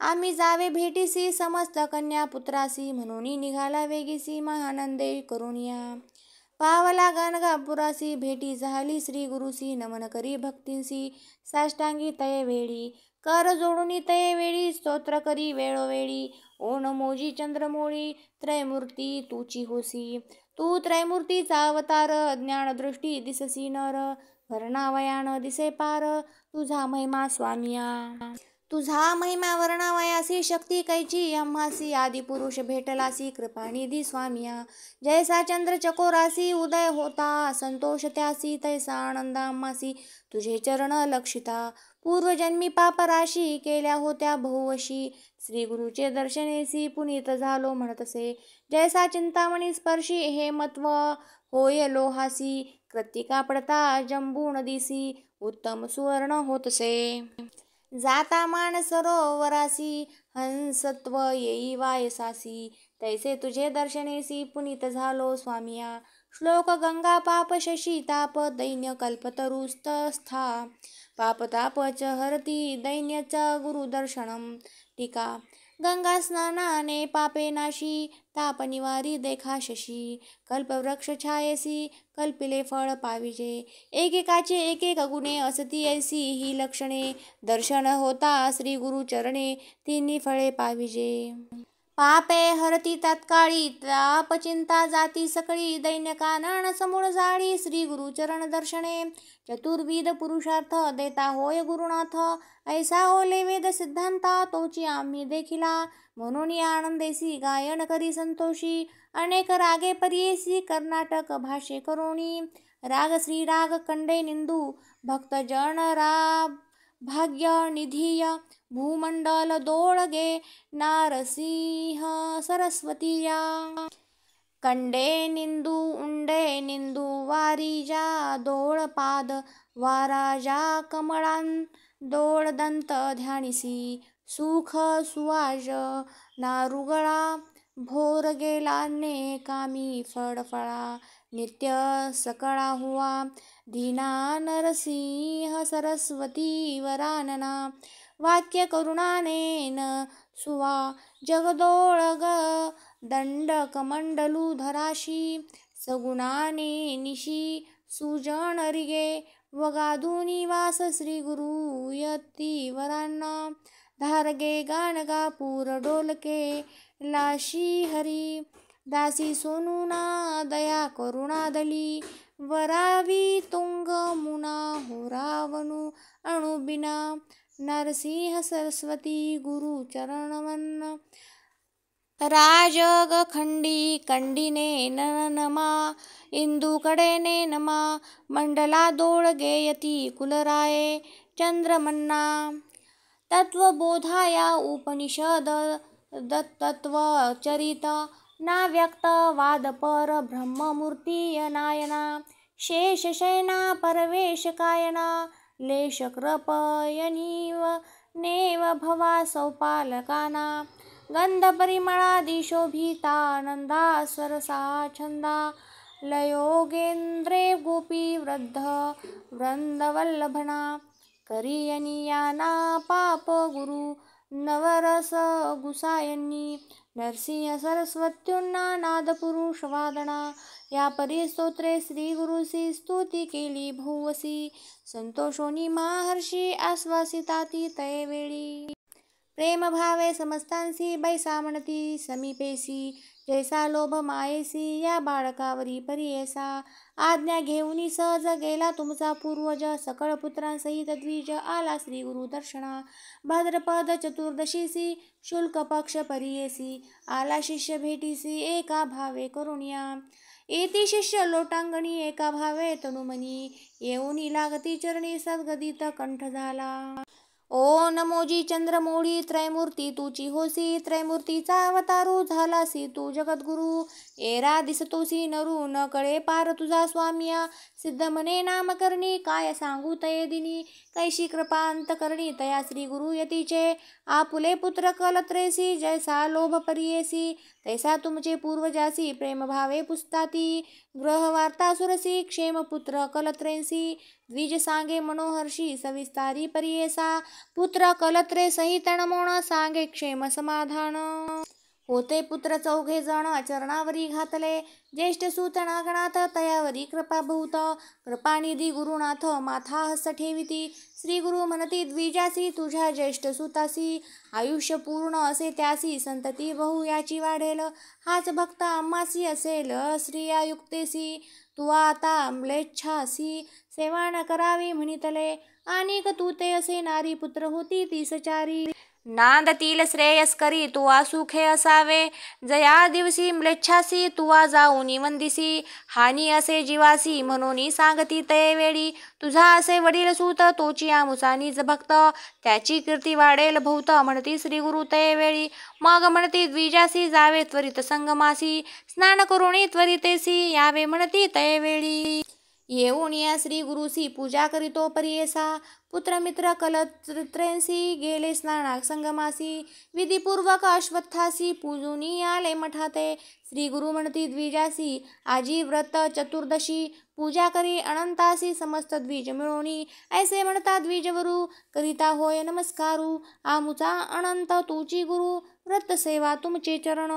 आम्ही जावे भेटीसी समस्त कन्या पुत्रासी म्हणून निघाला वेगीसी महानंदे करुनिया पावला गाणगापुरासी भेटी झाली श्री गुरुसी नमन करी भक्तींसी साष्टांगी तये वेळी कर जोडूनी तये वेळी स्तोत्र करी वेळोवेळी ओ नमोजी चंद्रमोळी त्रयमूर्ती तुची होसी तू त्रयमूर्तीचा अवतार ज्ञानदृष्टी दिससी नर वर्णावयान दिसे पार तुझा महिमा स्वामिया तुझा महिमा वर्णावयासी शक्ती कैची आम्हासी आदिपुरुष भेटलासी कृपानिधी स्वामिया जैसा चंद्र चकोरासी उदय होता संतोष त्यासी तैसा आनंद आम्हासी तुझे चरण लक्षिता पूर्वजन्मी पापराशी केल्या होत्या बहुवशी श्री गुरुचे दर्शनेसी पुनीत झालो म्हणतसे जैसा चिंतामणी स्पर्शी हे मत्व होय लोहासी कृत्तिका पडता जंबून दिसी उत्तम सुवर्ण होतसे जाता मान सरोवरासी हंसत्व येई वायसासी तैसे तुझे दर्शनेसी पुनीत झालो स्वामिया श्लोक गंगा पाप शशी ताप दैन्य कल्पतरुस्तस्था पाप ताप च हरती दैन्यच गुरुदर्शनम टीका गंगा स्नानाने पापे नाशी ताप निवारी देखा शशी कल्पवृक्ष छायसी कल्पिले फळ पाविजे एकेकाचे एक गुणे असती ऐसी ही लक्षणे दर्शन होता श्री गुरु चरणे तिन्ही फळे पाविजे पापे हरती तत्काळी ताप चिंता जाती सकळी दैन्य कानन समूळ जाळी श्री गुरु चरण दर्शने चतुर्विध पुरुषार्थ देता होय गुरुनाथ ऐसा ओले वेद सिद्धांता तोची आम्ही देखिला म्हणून आनंदेसी गायन करी संतोषी अनेक रागे परियेसी कर्नाटक भाषे करोणी राग श्री राग कंडे निंदू भक्त जन रा भाग्य निधीय भूमंडल दोळगे नारसिंह सरस्वतीया कंडे निंदू उंडे निंदू वारीजा दोळपाद वाराजा कमळान दोळदंत ध्यानिसी सुख सुवाज नारुगळा भोर गेला ने कामी फळफळा नित्य सकळा हुआ दीना नरसिंह सरस्वती वरानना वाक्य करुणानेन सुवा जगदोळग दंडकमंडलू धराशी सगुणाने निशी सुजन रिगे वगाधुनी वास श्री गुरु यती वरांना धारगे गाणगापूर डोलके लाशी हरी दासी सोनुना दया करुणादली वरावी तुंग मुना होरावनु अणुबिना नरसिंह सरस्वती गुरु चरणवन राजग खंडी कंडिने नमा इंदुकडेने नमा मंडला दोळगेयती कुलराये चंद्रमन्ना तत्वबोधाया उपनिषद तत्वचरित ना व्यक्त वादपर ब्रह्ममूर्ती नायना शेषशयना परवेश कायना लेश कृपयनीव नेव भवा सौपालकाना गंध परिमळादि शोभिता नंदा सरसा छंदा लयोगेन्द्रे गोपी वृद्ध वृंदवल्लभना करियनियाना पाप गुरु नवरस गुसायनी नरसिंह सरस्वत्युन्ना नादपुरुष वादना या परिस्तोत्रे श्री गुरुसी स्तुती केली भुवसी संतोषोनी महर्षी आश्वासिताती तये वेळी प्रेम भावे समस्तांसी बैसा म्हणती समीपेसी जैसा लोभ मायेसी या बाळकावरी परियेसा आज्ञा घेऊनी सहज गेला तुमचा पूर्वज सकळ पुत्रांसहित द्विज आला श्री गुरु दर्शना भाद्रपद चतुर्दशीसी शुल्क पक्ष परियेसी आला शिष्य भेटीसी एका भावे करुणिया येती शिष्य लोटांगणी एका भावे तनुमनी येऊनी लागती चरणी सद्गदित कंठ झाला ओ नमोजी चंद्रमौळी त्रैमूर्ती तुची होसी त्रैमूर्तीचा अवतारू झालासी तू जगद्गुरु एरा दिसतोसी नरू न कळे पार तुझा स्वामिया सिद्ध मने नामकरणी काय सांगू तये दिनी कैशी कृपा अंतकरणी तया श्री गुरु यतीचे आपुले पुत्र कलत्रेसी जैसा लोभ परियेसी तैसा तुमचे पूर्वजासी प्रेम भावे पुस्ताती ग्रहवार्ता सुरसी क्षेमपुत्र कलत्रेंसी द्विज सांगे मनोहर्षी सविस्तारी परियेसा पुत्र कलत्रे सहित नमोण सांगे क्षेम समाधान होते पुत्र चौघे जण चरणावरी घातले ज्येष्ठ सूत नागनाथ तयावरी कृपा बहुत कृपानिधी गुरुनाथ माथा हस्त ठेविती श्री गुरु म्हणती द्विजासी तुझ्या ज्येष्ठ सुतासी आयुष्य पूर्ण असे त्यासी संतती बहु याची वाढेल हाच भक्त आम्हासी असेल स्त्रिया युक्तेसी तू आता म्लेच्छासी सेवा न करावी म्हणितले आणि तू ते असे नारी पुत्र होती ती सचारी नांदतील श्रेयस्करी तुवा सुखे असावे जया दिवसी म्लेच्छासी तुवा जाऊनी वंदिसी हानी असे जीवासी म्हणून सांगती तये वेळी तुझा असे वडील सूत तोची आमुचा निज भक्त त्याची कीर्ती वाढेल बहुत म्हणती श्री गुरु तये वेळी मग म्हणती द्विजासी जावे त्वरित संगमासी स्नान करुणी त्वरितेसी यावे म्हणती तये वेळी येऊन या श्री गुरुसी पूजा करीतो परियेसा पुत्र मित्र कलत्रेंसी गेले स्नाना संगमासी विधिपूर्वक अश्वत्थासी पूजुनी आले मठाते श्री गुरु म्हणती द्विजासी आजी व्रत चतुर्दशी पूजा करी अनंतासी समस्त द्विज मिळोनी ऐसे म्हणता द्विजवरू करिता होय नमस्कारू आमुचा अनंत तुची गुरु व्रत सेवा तुमचे चरण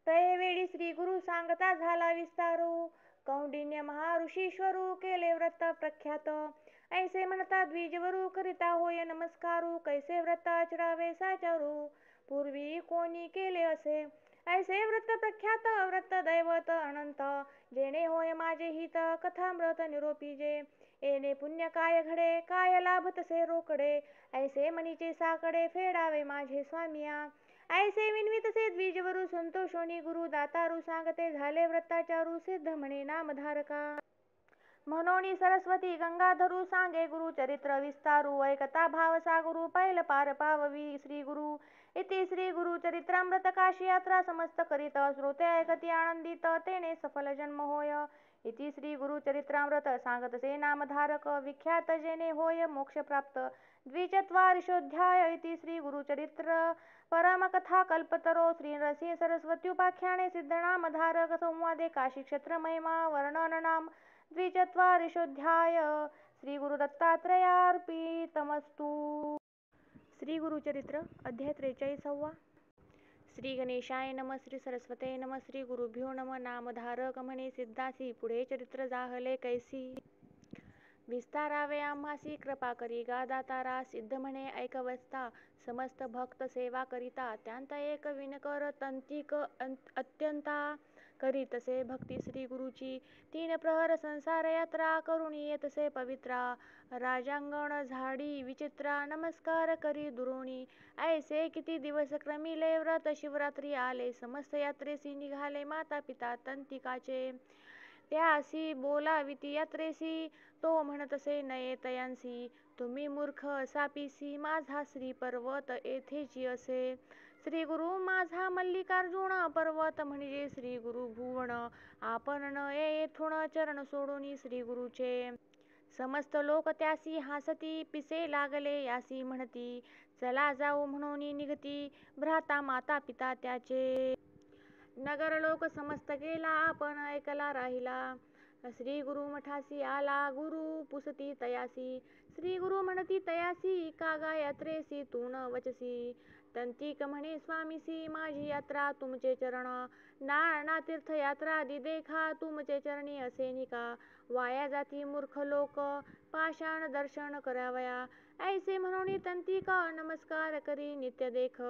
तये वेळी श्री गुरु सांगता झाला विस्तारू कौंडिन्य महाऋषीश्वरू केले व्रत प्रख्यात ऐसे म्हणता द्विजवरू करिता होय नमस्कारू कैसे व्रत आचरावे साचारू पूर्वी कोणी केले असे ऐसे व्रत प्रख्यात व्रत दैवत अनंत जेणे होय माझे हित कथामृत निरोपी जे येणे पुण्य काय घडे काय लाभ तसे रोकडे ऐसे मनीचे साकडे फेडावे माझे स्वामिया ऐसे विनवितसे द्विजवरू संतोषोनी गुरु दातारू सांगते झाले व्रताचारू सिद्ध म्हणे नामधारका म्हणोनी सरस्वती गंगाधरू सांगे गुरु चरित्र विस्तारू ऐकता भाव सागुरु पैल पार पाववी श्री गुरु इति श्री गुरु चरित्रामृत काशी यात्रा समस्त करीत श्रोते ऐकती आनंदित तेने सफल जन्म होय इति श्री गुरु चरित्रामृत सांगतसे नामधारक विख्यात जेने होय मोक्ष प्राप्त द्विचत्वारिशोऽध्याय इति श्री गुरु चरित्र परमकथा कल्पतरो श्री नरसिंह सरस्वत्युपाख्याने सिद्धनामधारक संवादे काशी क्षेत्र महिमा वर्णननाम द्विचत्वारिशोऽध्याय श्री गुरु दत्तात्रेयार्पितमस्तु श्री गुरुचरित्र अध्याय 43 श्री गणेशाय नम श्री सरस्वते नम श्री गुरुभ्यो नम नामधारक म्हणे सिद्धासी पुढे चरित्र जाहले कैसी विस्तारावे आम्हासी कृपा करी गा दातारा सिद्ध म्हणे ऐकवस्ता समस्त भक्त सेवा करिता त्यांत एक विनकर तंतिक अत्यंता करीतसे भक्ती श्री गुरुची 3 प्रहर संसार यात्रा करून येतसे पवित्रा राजांगण झाडी विचित्रा नमस्कार करी दुरोणी ऐसे किती दिवस क्रमिले व्रत शिवरात्री आले समस्त यात्रेसी निघाले माता पिता तंतिकाचे त्यासी बोलाविती यात्रेसी तो म्हणतसे नये तयांसी तुम्ही मूर्ख असापीसी माझा श्री पर्वत येथेची असे श्री गुरु माझा मल्लिकार्जुन पर्वत म्हणजे श्री गुरु भुवन आपण न येथून चरण सोडून श्री गुरुचे समस्त लोक त्यासी हासती पिसे लागले यासी म्हणती चला जाऊ म्हणून निघती भ्राता माता पिता त्याचे नगर लोक समस्त केला आपण ऐकला राहिला. श्री गुरु मठासी आला गुरु पुसती तयासी. श्री गुरु म्हणती तयासी का गा यात्रेसी तू न वचसी. तंतिक म्हणे स्वामीसी माझी यात्रा तुमचे चरण. ना तीर्थयात्रा देखा तुमचे चरणी असे निका. वाया जाती मूर्ख लोक पाषाण दर्शन करावया. ऐसे म्हणून तंतिक नमस्कार करी नित्य देख.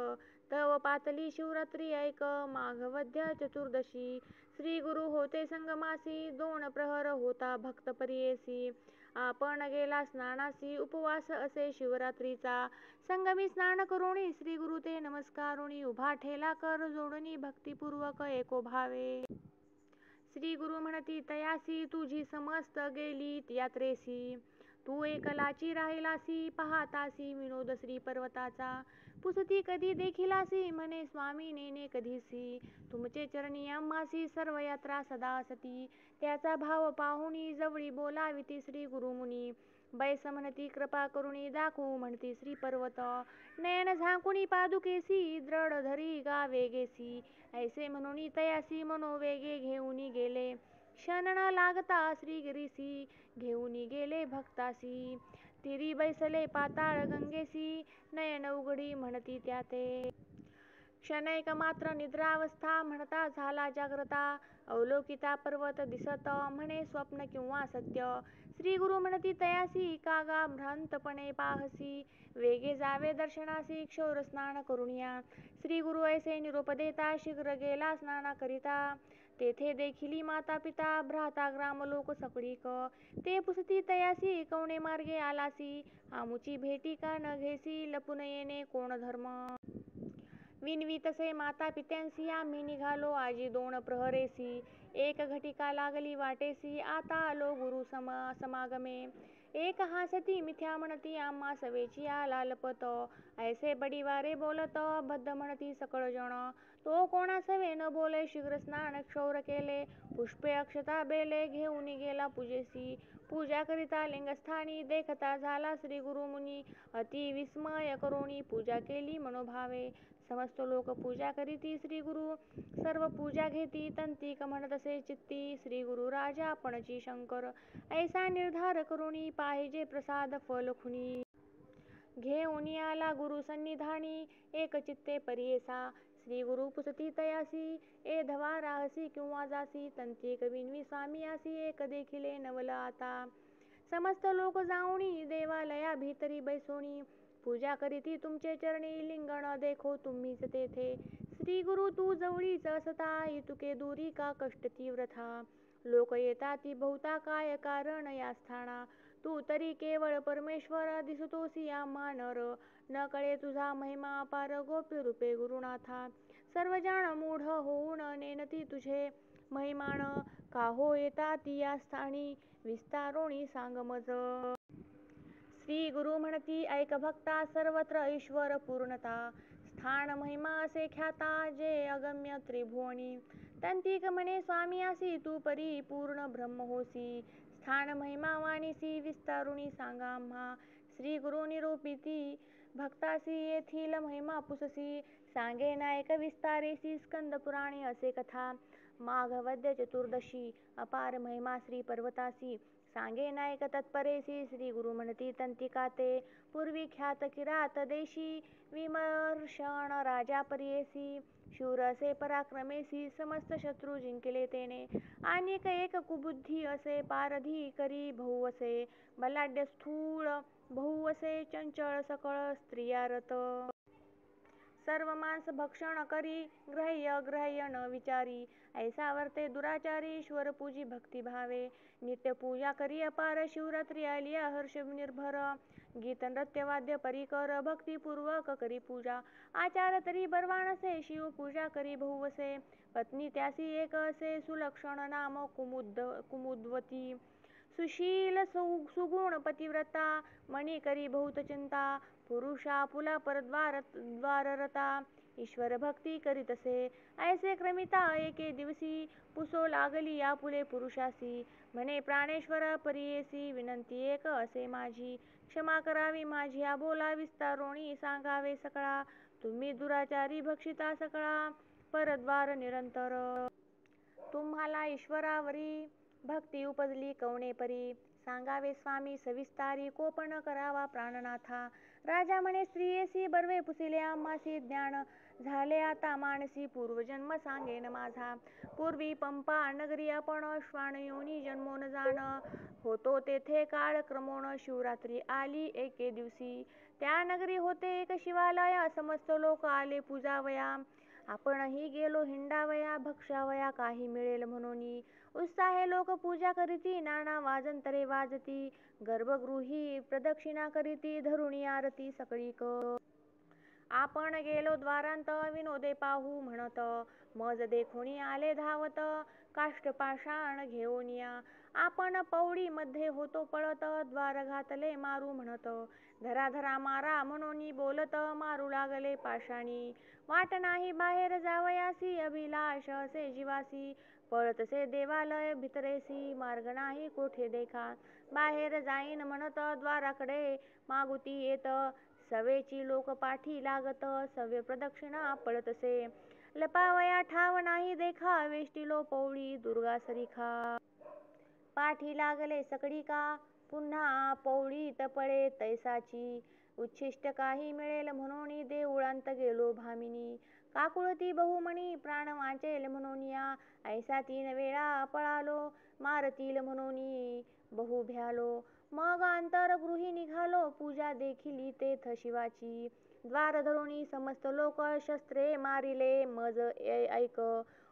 तव पातली शिवरात्री ऐक माघवद्य चतुर्दशी. श्री गुरु होते संगमासी 2 प्रहर होता भक्त परियेसी. आपण गेला स्नानासी उपवास असे शिवरात्रीचा. संगमी स्नान करुणी श्री गुरु ते नमस्कारुणी. उभा ठेला कर जोडुनी भक्तिपूर्वक एको भावे. श्री गुरु म्हणती तयासी तुझी समस्त गेली यात्रेसी. तू एकलाची राहिलासी पाहतासी विनोद श्री पर्वताचा. पुसती कधी देखिलासी म्हणे स्वामी नेने कधीसी. तुमचे चरणी आम्हासी सर्व यात्रा सदा असती. त्याचा भाव पाहुणी जवळी बोलाविती श्री गुरुमुनी. बैस म्हणती कृपा करुणी दाखवू म्हणती श्री पर्वत. नयन झाकुणी पादुकेसी दृढ धरी गा वेगेसी. ऐसे म्हणून तयासी मनोवेगे घेऊनी गेले. क्षण न लागता श्रीगिरीसी घेऊनी गेले भक्तासी. तिरी बैसले पाताळ गंगेसी नयन उघडी म्हणती त्या ते. क्षणैक मात्र निद्रावस्था म्हणता झाला जाग्रता. अवलोकिता पर्वत दिसत म्हणे स्वप्न किंवा सत्य. श्री गुरु म्हणती तयासी का गा भ्रांतपणे पाहसी. वेगे जावे दर्शनासी क्षौर स्नान करुनिया. श्री गुरु ऐसे निरोप देता शीघ्र गेला स्नानाकरिता. तेथे देखिली माता पिता भ्राता ग्रामलोक सकडीक. ते पुसती तयासी कवणे मार्गे आलासी. आमुची भेटी का न घेसी लपून येणे कोण धर्म. विनवी तसे माता पित्यांसी आम्ही निघालो आजी 2 प्रहरेसी. एक घटिका लागली वाटेसी आता आलो गुरु समागमे. एक हासती मिथ्या म्हणती आम्हा सवेची आला लपत. ऐसे बडीवारे बोलत बद्ध म्हणती सकळ जण. तो कोणा सवे न बोले शीघ्र स्नान क्षौर केले. पुष्पे अक्षता बेले घेऊन गेला पूजेसी. पूजा करिता लिंगस्थानी देखता झाला श्री गुरुमुनी. अति विस्मय करुणी पूजा केली मनोभावे. समस्त लोक पूजा करीती श्री गुरु सर्व पूजा घेती. तंतिक म्हणतसे चित्ती श्री गुरु राजा आपणची शंकर. ऐसा निर्धार करुणी पाहिजे प्रसाद फल खुनी. घेऊन आला गुरु सन्निधानी एक चित्ते परियेसा. श्री गुरु पुसती तयासी एधवा राहसी किंवा जासी. तंतिक विनवी स्वामी आसी एक देखिले नवल आता. समस्त लोक जाऊनी देवालया भीतरी बैसोनी. पूजा करीती तुमचे चरणी लिंगण देखो तुम्हीच तेथे. श्री गुरु तू जवळीच असता इतुके दुरी का कष्ट तीव्रथा. लोक येताती बहुता काय कारण या स्थाना. तू तरी केवळ परमेश्वर दिसतोसी आम्हा नर. न कळे तुझा महिमा अपार गोप्य रूपे गुरुनाथा. सर्वजण मूढ होऊन नेनती तुझे महिमान. का हो येताती या स्थानी विस्तारोणी सांग मज. श्री गुरु म्हणती ऐक भक्ता सर्वत्र ईश्वर पूर्णता. स्थान महिमा असे ख्याता जे अगम्य त्रिभुवनी. तंतिक म्हणे स्वामी आसी तू परिपूर्ण ब्रह्म होसी. स्थान महिमा वाणीसी विस्तारुणी सांगा आम्हा. श्री गुरु निरोपिती भक्तासी येथील महिमा पुससी. सांगे नायक विस्तारेसी स्कंद पुराणी असे कथा. माघवद्य चतुर्दशी अपार महिमा श्री पर्वतासी. सांगे नायक तत्परेसी श्री गुरु म्हणती तंतिका ते. पूर्वी ख्यात किरात देशी विमर्शन राजा परियेसी. शूर असे पराक्रमेसी समस्त शत्रू जिंकले तेने. आणिक एक कुबुद्धी असे पारधी करी बहु असे. बलाढ्य स्थूळ बहु असे चंचळ सकळ स्त्रियारत. सर्व मांस भक्षण करी ग्राह्य अग्राह्य न विचारी. ऐसा वर्ते दुराचारी ईश्वर पूजी भक्ती भावे. नित्य पूजा करी अपार शिवरात्री आलिया हर्ष निर्भर. गीत नृत्य वाद्य परिकर भक्तिपूर्वक करी पूजा. आचार तरी बर्वाणसे शिव पूजा करी बहु असे. पत्नी त्यासी एक असे सुलक्षण नाम कुमुद्वती. सुशील सुगुण पतिव्रता मणी करी बहुत चिंता. पुरुषा पुला परद्वाररता ईश्वर भक्ती करीतसे. ऐसे क्रमिता एके दिवसी पुसो लागली आपुले पुरुषासी. म्हणे प्राणेश्वर परियेसी विनंती एक असे माझी. क्षमा करावी माझी आबोला विस्तारोणी सांगावे सकळा. तुम्ही दुराचारी भक्षिता सकळा. परद्वार निरंतर. तुम्हाला ईश्वरावरी भक्ती उपजली कवणे परी. सांगावे स्वामी सविस्तारी कोप न करावा प्राणनाथा. राजा म्हणे स्त्रियेसी बर्वे पुसिले आम्हासी ज्ञान. झाले आता मानसी पूर्वजन्म सांगेन माझा. पूर्वी पंपा नगरी आपण श्वानयोनी जन्मोन जाण. होतो तेथे काळ क्रमोन शिवरात्री आली एके दिवशी. त्या नगरी होते एक शिवालय समस्त लोक आले पूजावया. आपणही गेलो हिंडावया भक्षावया काही मिळेल म्हणून. उत्साहे लोक पूजा करीती नाना वाजंतरे वाजती. गर्भगृही प्रदक्षिणा करीती धरुणी आरती सकळीक. आपण गेलो द्वारांत विनोदे पाहू म्हणत. मज देखोनी आले धावत काष्ट पाषाण घेऊन या. आपण पौडी मध्ये होतो पळत द्वार घातले मारू म्हणत. धरा धरा मारा म्हणून बोलत मारू लागले पाषाणी. वाट नाही बाहेर जावयासी अभिलाष असे जीवासी. पळतसे देवालय भितरेसी मार्ग नाही कोठे देखा. बाहेर जाईन म्हणत द्वाराकडे मागुती येत. सवेची लोक पाठी लागत सव्य प्रदक्षिणा पळतसे. लपावया ठाव नाही देखा वेष्टिलो पौळी दुर्गा सरीखा. पाठी लागले सकळीका पुन्हा पौळीत पळे तैसाची. उच्छिष्ट काही मिळेल म्हणून देऊळांत गेलो भामिनी. काकुळती बहुमणी प्राण वाचेल म्हणून या. ऐसा 3 वेळा पळालो मारतील म्हणून बहु भ्यालो. मग अंतरगृही निघालो पूजा देखिली तेथ शिवाची. द्वार धरुणी समस्त लोक शस्त्रे मारिले मज ऐक.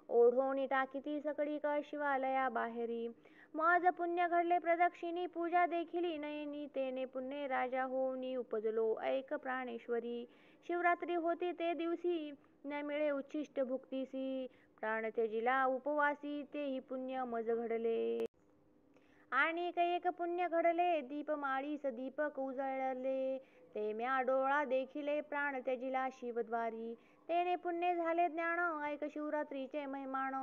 ओढोनी टाकीती सकळीक शिवालया बाहेरी. मज पुण्य घडले प्रदक्षिणी पूजा देखिली नयनी. तेने पुण्ये राजा होऊनी उपजलो ऐक प्राणेश्वरी. शिवरात्री होती ते दिवशी न मिळे उच्छिष्ट भुक्तीसी. प्राण त्यजिला उपवासी तेही पुण्य मज घडले. आणि एक पुण्य घडले दीपमाळीस दीपक उजळले. ते म्या डोळा देखिले प्राण त्यजिला शिवद्वारी. तेने पुण्य झाले ज्ञान ऐक शिवरात्रीचे महिमान.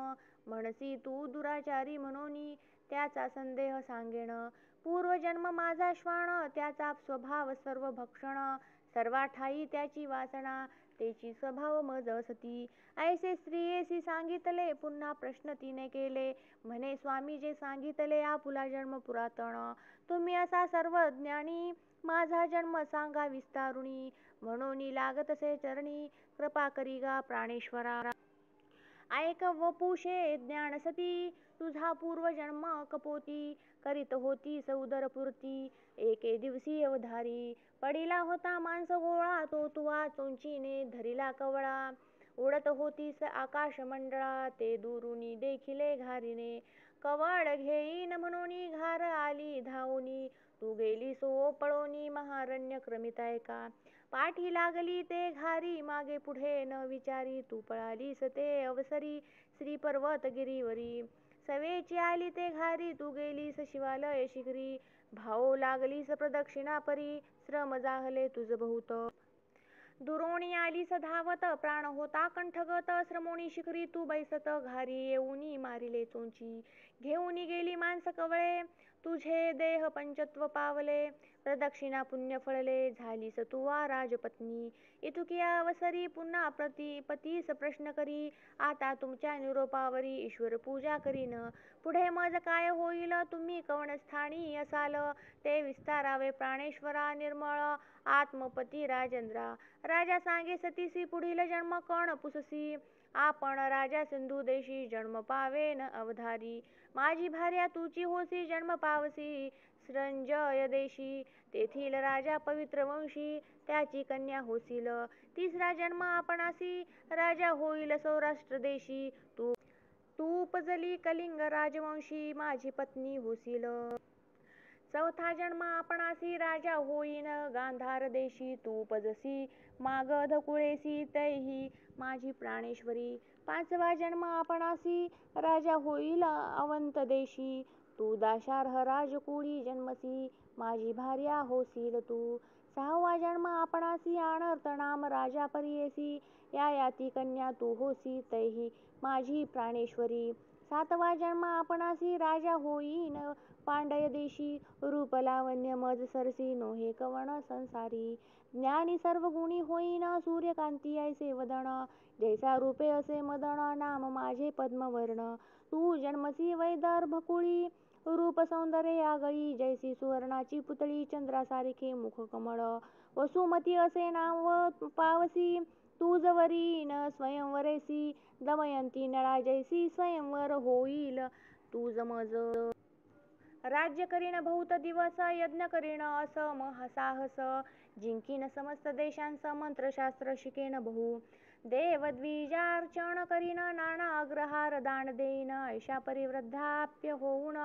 म्हणसी तू दुराचारी म्हणून त्याचा संदेह सांगेन. पूर्वजन्म माझा श्वान त्याचा स्वभाव सर्व भक्षण. सर्वा ठाई त्याची वासना तेची स्वभाव मज असती. ऐसे स्त्रियेसी सांगितले पुन्हा प्रश्न तिने केले. म्हणे स्वामी जे सांगितले आपुला जन्म पुरातन. तुम्ही असा सर्व ज्ञानी माझा जन्म सांगा विस्तारुनी. म्हणून लागतसे चरणी कृपा करी गा प्राणेश्वरा. ऐक वपुषे ज्ञानसती तुझा पूर्वजन्म कपोती. करीत होती उदरपूर्ती एके दिवसी अवधारी. पडिला होता मांस गोळा तो तुवा चोंचीने धरिला कवळा. उडत होतीस आकाशमंडळा ते दुरुनी देखिले घारीने. कवळ घेईन म्हणून घार आली धावूनी. तू गेली सो पळोनी महारण्य क्रमित ऐका. पाठी लागली ते घारी मागे पुढे न विचारी. तू पळालीस ते अवसरी श्रीपर्वत गिरीवरी. सवेची आली ते घारी तू गेलीस शिवालय शिखरी. भावो लागलीस प्रदक्षिणा परी श्रम जाहले तुझ बहुत. दुरोणी आलीस धावत प्राण होता कंठगत. श्रमोणी शिखरी तू बैसत घारी येऊनी मारिले चोंची. घेऊनी गेली मांस कवळे तुझे देह पंचत्व पावले. प्रदक्षिणा पुण्य फळले झालीस तुवा राजपत्नी. इतुकिया अवसरी पुन्हा पतीस प्रश्न करी. आता तुमच्या निरोपावरी ईश्वर पूजा करीन. पुढे मज काय होईल तुम्ही कवनस्थानी असाल. ते विस्तारावे प्राणेश्वरा निर्मळ आत्मपती राजेंद्रा. राजा सांगे सतीसी पुढील जन्म कण पुससी. आपण राजा सिंधू देशी जन्म पावेन अवधारी. माझी भार्या तुची होसी जन्म पावसी संजय देशी. तेथील राजा पवित्र वंशी त्याची कन्या होसील. तिसरा जन्म आपणासी राजा होईल सौराष्ट्र देशी. तू उपजली कलिंग राजवंशी माझी पत्नी होसील. चौथा जन्म आपणासी राजा होईन गांधार देशी. तू उपजसी मागध कुळेसी तैही माझी प्राणेश्वरी. पाचवा जन्म आपणासी राजा होईल अवंत देशी. तू दाशार्ह राजकुळी जन्मसी माझी भार्या होसील तू. सहावा जन्म आपणासी अनर्थ नाम राजा परी येसी. याती कन्या तू होसी तैही माझी प्राणेश्वरी. सातवा जन्म आपणासी राजा होईन पांडय देशी रूप लावण्य मज सरसी नोहे कवण संसारी ज्ञानी सर्व गुणी होईन सूर्यकांती ऐसे वदन जैसा रूपे असे मदन नाम माझे पद्मवर्ण तू जन्मसी वैदर्भकुळी रूप सौंदर्य आगळी जैसी सुवर्णाची पुतळी चंद्रासारखे मुख कमळ वसुमती असे नाव पावसी तुझवरीन स्वयंवरेसी दमयंती नळा जैसी स्वयंवर होईल तुझ मज राज्य करीन बहुत दिवस यज्ञ करीन असम साहस जिंकीन समस्त देशांस मंत्रशास्त्र शिकेन बहु देवद्विजार्चन करीन नाना अग्रहार दान देईन ऐशा परिवृद्धाप्य होऊन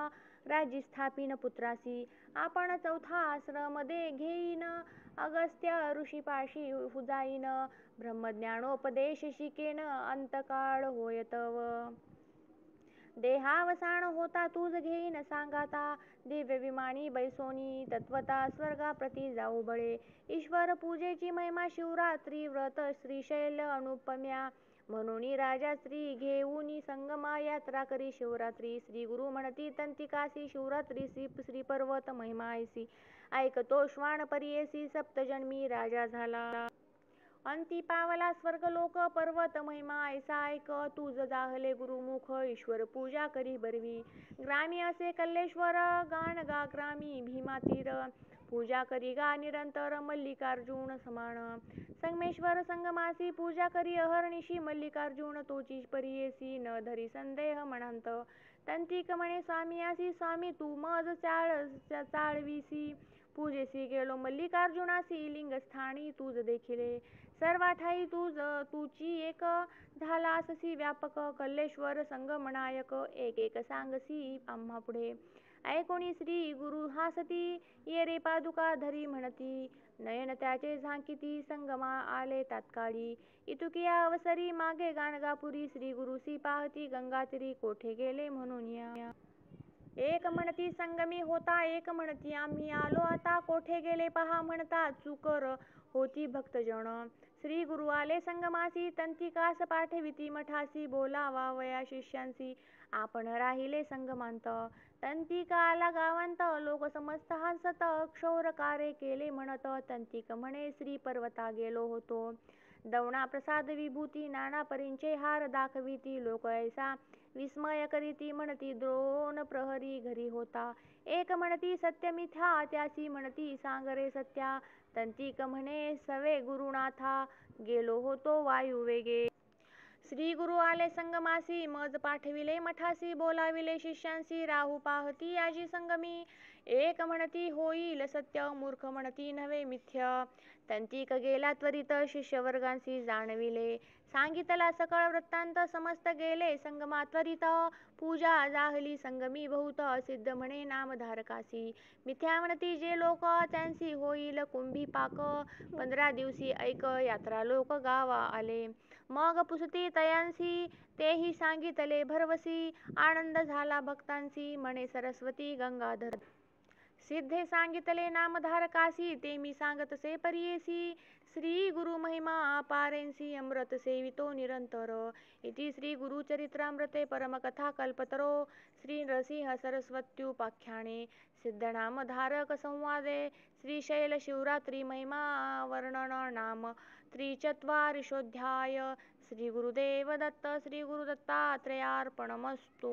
राज्य स्थापीन पुत्रासी आपण चौथा आश्रम दे घेईन अगस्त्य ऋषीपाशी जाईन ब्रह्मज्ञानोपदेश शिकेन अंतकाळ होय तव देहावसान होता तुझ घेईन सांगाता दिव्य विमानी बैसोनी तत्वता स्वर्गाप्रती जाऊ बळे ईश्वर पूजेची महिमा शिवरात्री व्रत श्रीशैल अनुपम्या म्हणून राजा श्री घेऊनी संगमा यात्रा करी शिवरात्री श्री गुरु म्हणती तंतिकासी शिवरात्री श्री पर्वत महिमा ऐसी ऐकतो श्वान परियेसी सप्तजन्मी राजा झाला अंती पावला स्वर्गलोक पर्वत महिमा ऐसा ऐक तुझ जाहले गुरुमुख ईश्वर पूजा करी बरवी ग्रामी असे कल्लेश्वर गान गा ग्रामी भीमातीर पूजा करी गा निरंतर मल्लिकार्जुन समान संगमेश्वर संगमासी पूजा करी अहर्निशी मल्लिकार्जुन तोची परियेसी न धरी संदेह म्हणंत तंतिक म्हणे स्वामियासी स्वामी तू मज चाळवीसी पूजेसी गेलो मल्लिकार्जुनासी लिंगस्थानी तुझ देखिले सर्वा ठाई तुची एक झालाससी व्यापक कल्लेश्वर संगमनायक एक एक सांगसी आम्हा पुढे ऐकोणी श्री गुरु हासती ये रे पादुका धरी म्हणती नयन त्याचे झांकिती संगमा आले तात्काळी इतुकिया अवसरी मागे गाणगापुरी श्री गुरुसी पाहती गंगातिरी कोठे गेले म्हणून या एक म्हणती संगमी होता एक म्हणती आम्ही आलो आता कोठे गेले पहा म्हणता चुकर होती भक्तजन श्री गुरु आले संगमासी तंतिकास पाठविती मठासी बोलावा वया शिष्यांसी आपण राहिले संगमांत तंतिका आला गावांत लोक समस्त हसत क्षौरकारे केले म्हणत तंतिक म्हणे श्री पर्वता गेलो होतो दवणा प्रसाद विभूती नाना परींचे हार दाखविती लोक ऐसा विस्मय करीती म्हणती द्रोण प्रहरी घरी होता एक म्हणती सत्य मिथ्या त्यासी म्हणती सांगरे सत्या तंतिक म्हणे सवे गुरुनाथा गेलो होतो वायू वेगे श्री गुरु आले संगमासी मज पाठविले मठासी बोलाविले शिष्यांसी राहू पाहती आजी संगमी एक म्हणती होईल सत्य मूर्ख म्हणती नव्हे मिथ्य तंतिक गेला त्वरित शिष्यवर्गांसी जाणविले सांगितला सकळ वृत्तांत समस्त गेले संगमा त्वरित पूजा जाहली संगमी बहुत सिद्ध म्हणे नामधारकासी मिथ्या म्हणती जे लोक त्यांसी होईल कुंभी पाक 15 दिवसी ऐक यात्रा लोक गावा आले मग पुसती तयांसी तेही सांगितले भरवसी आनंद झाला भक्तांसी म्हणे सरस्वती गंगाधर सिद्धे सांगितले नामधारकासी ते मी सांगतसे परियेसी श्री गुरु महिमा पारेंसी अमृत सेवितो निरंतर इति श्री गुरुचरित्रामृते परमकथा कल्पतरो श्री नरसिंह सरस्वत्युपाख्याने सिद्धनामधारक संवादे श्रीशैल शिवरात्री महिमा वर्णन नाम 43 श्री गुरुदेव दत्त श्री गुरुदत्तात्रेयार्पणमस्तु।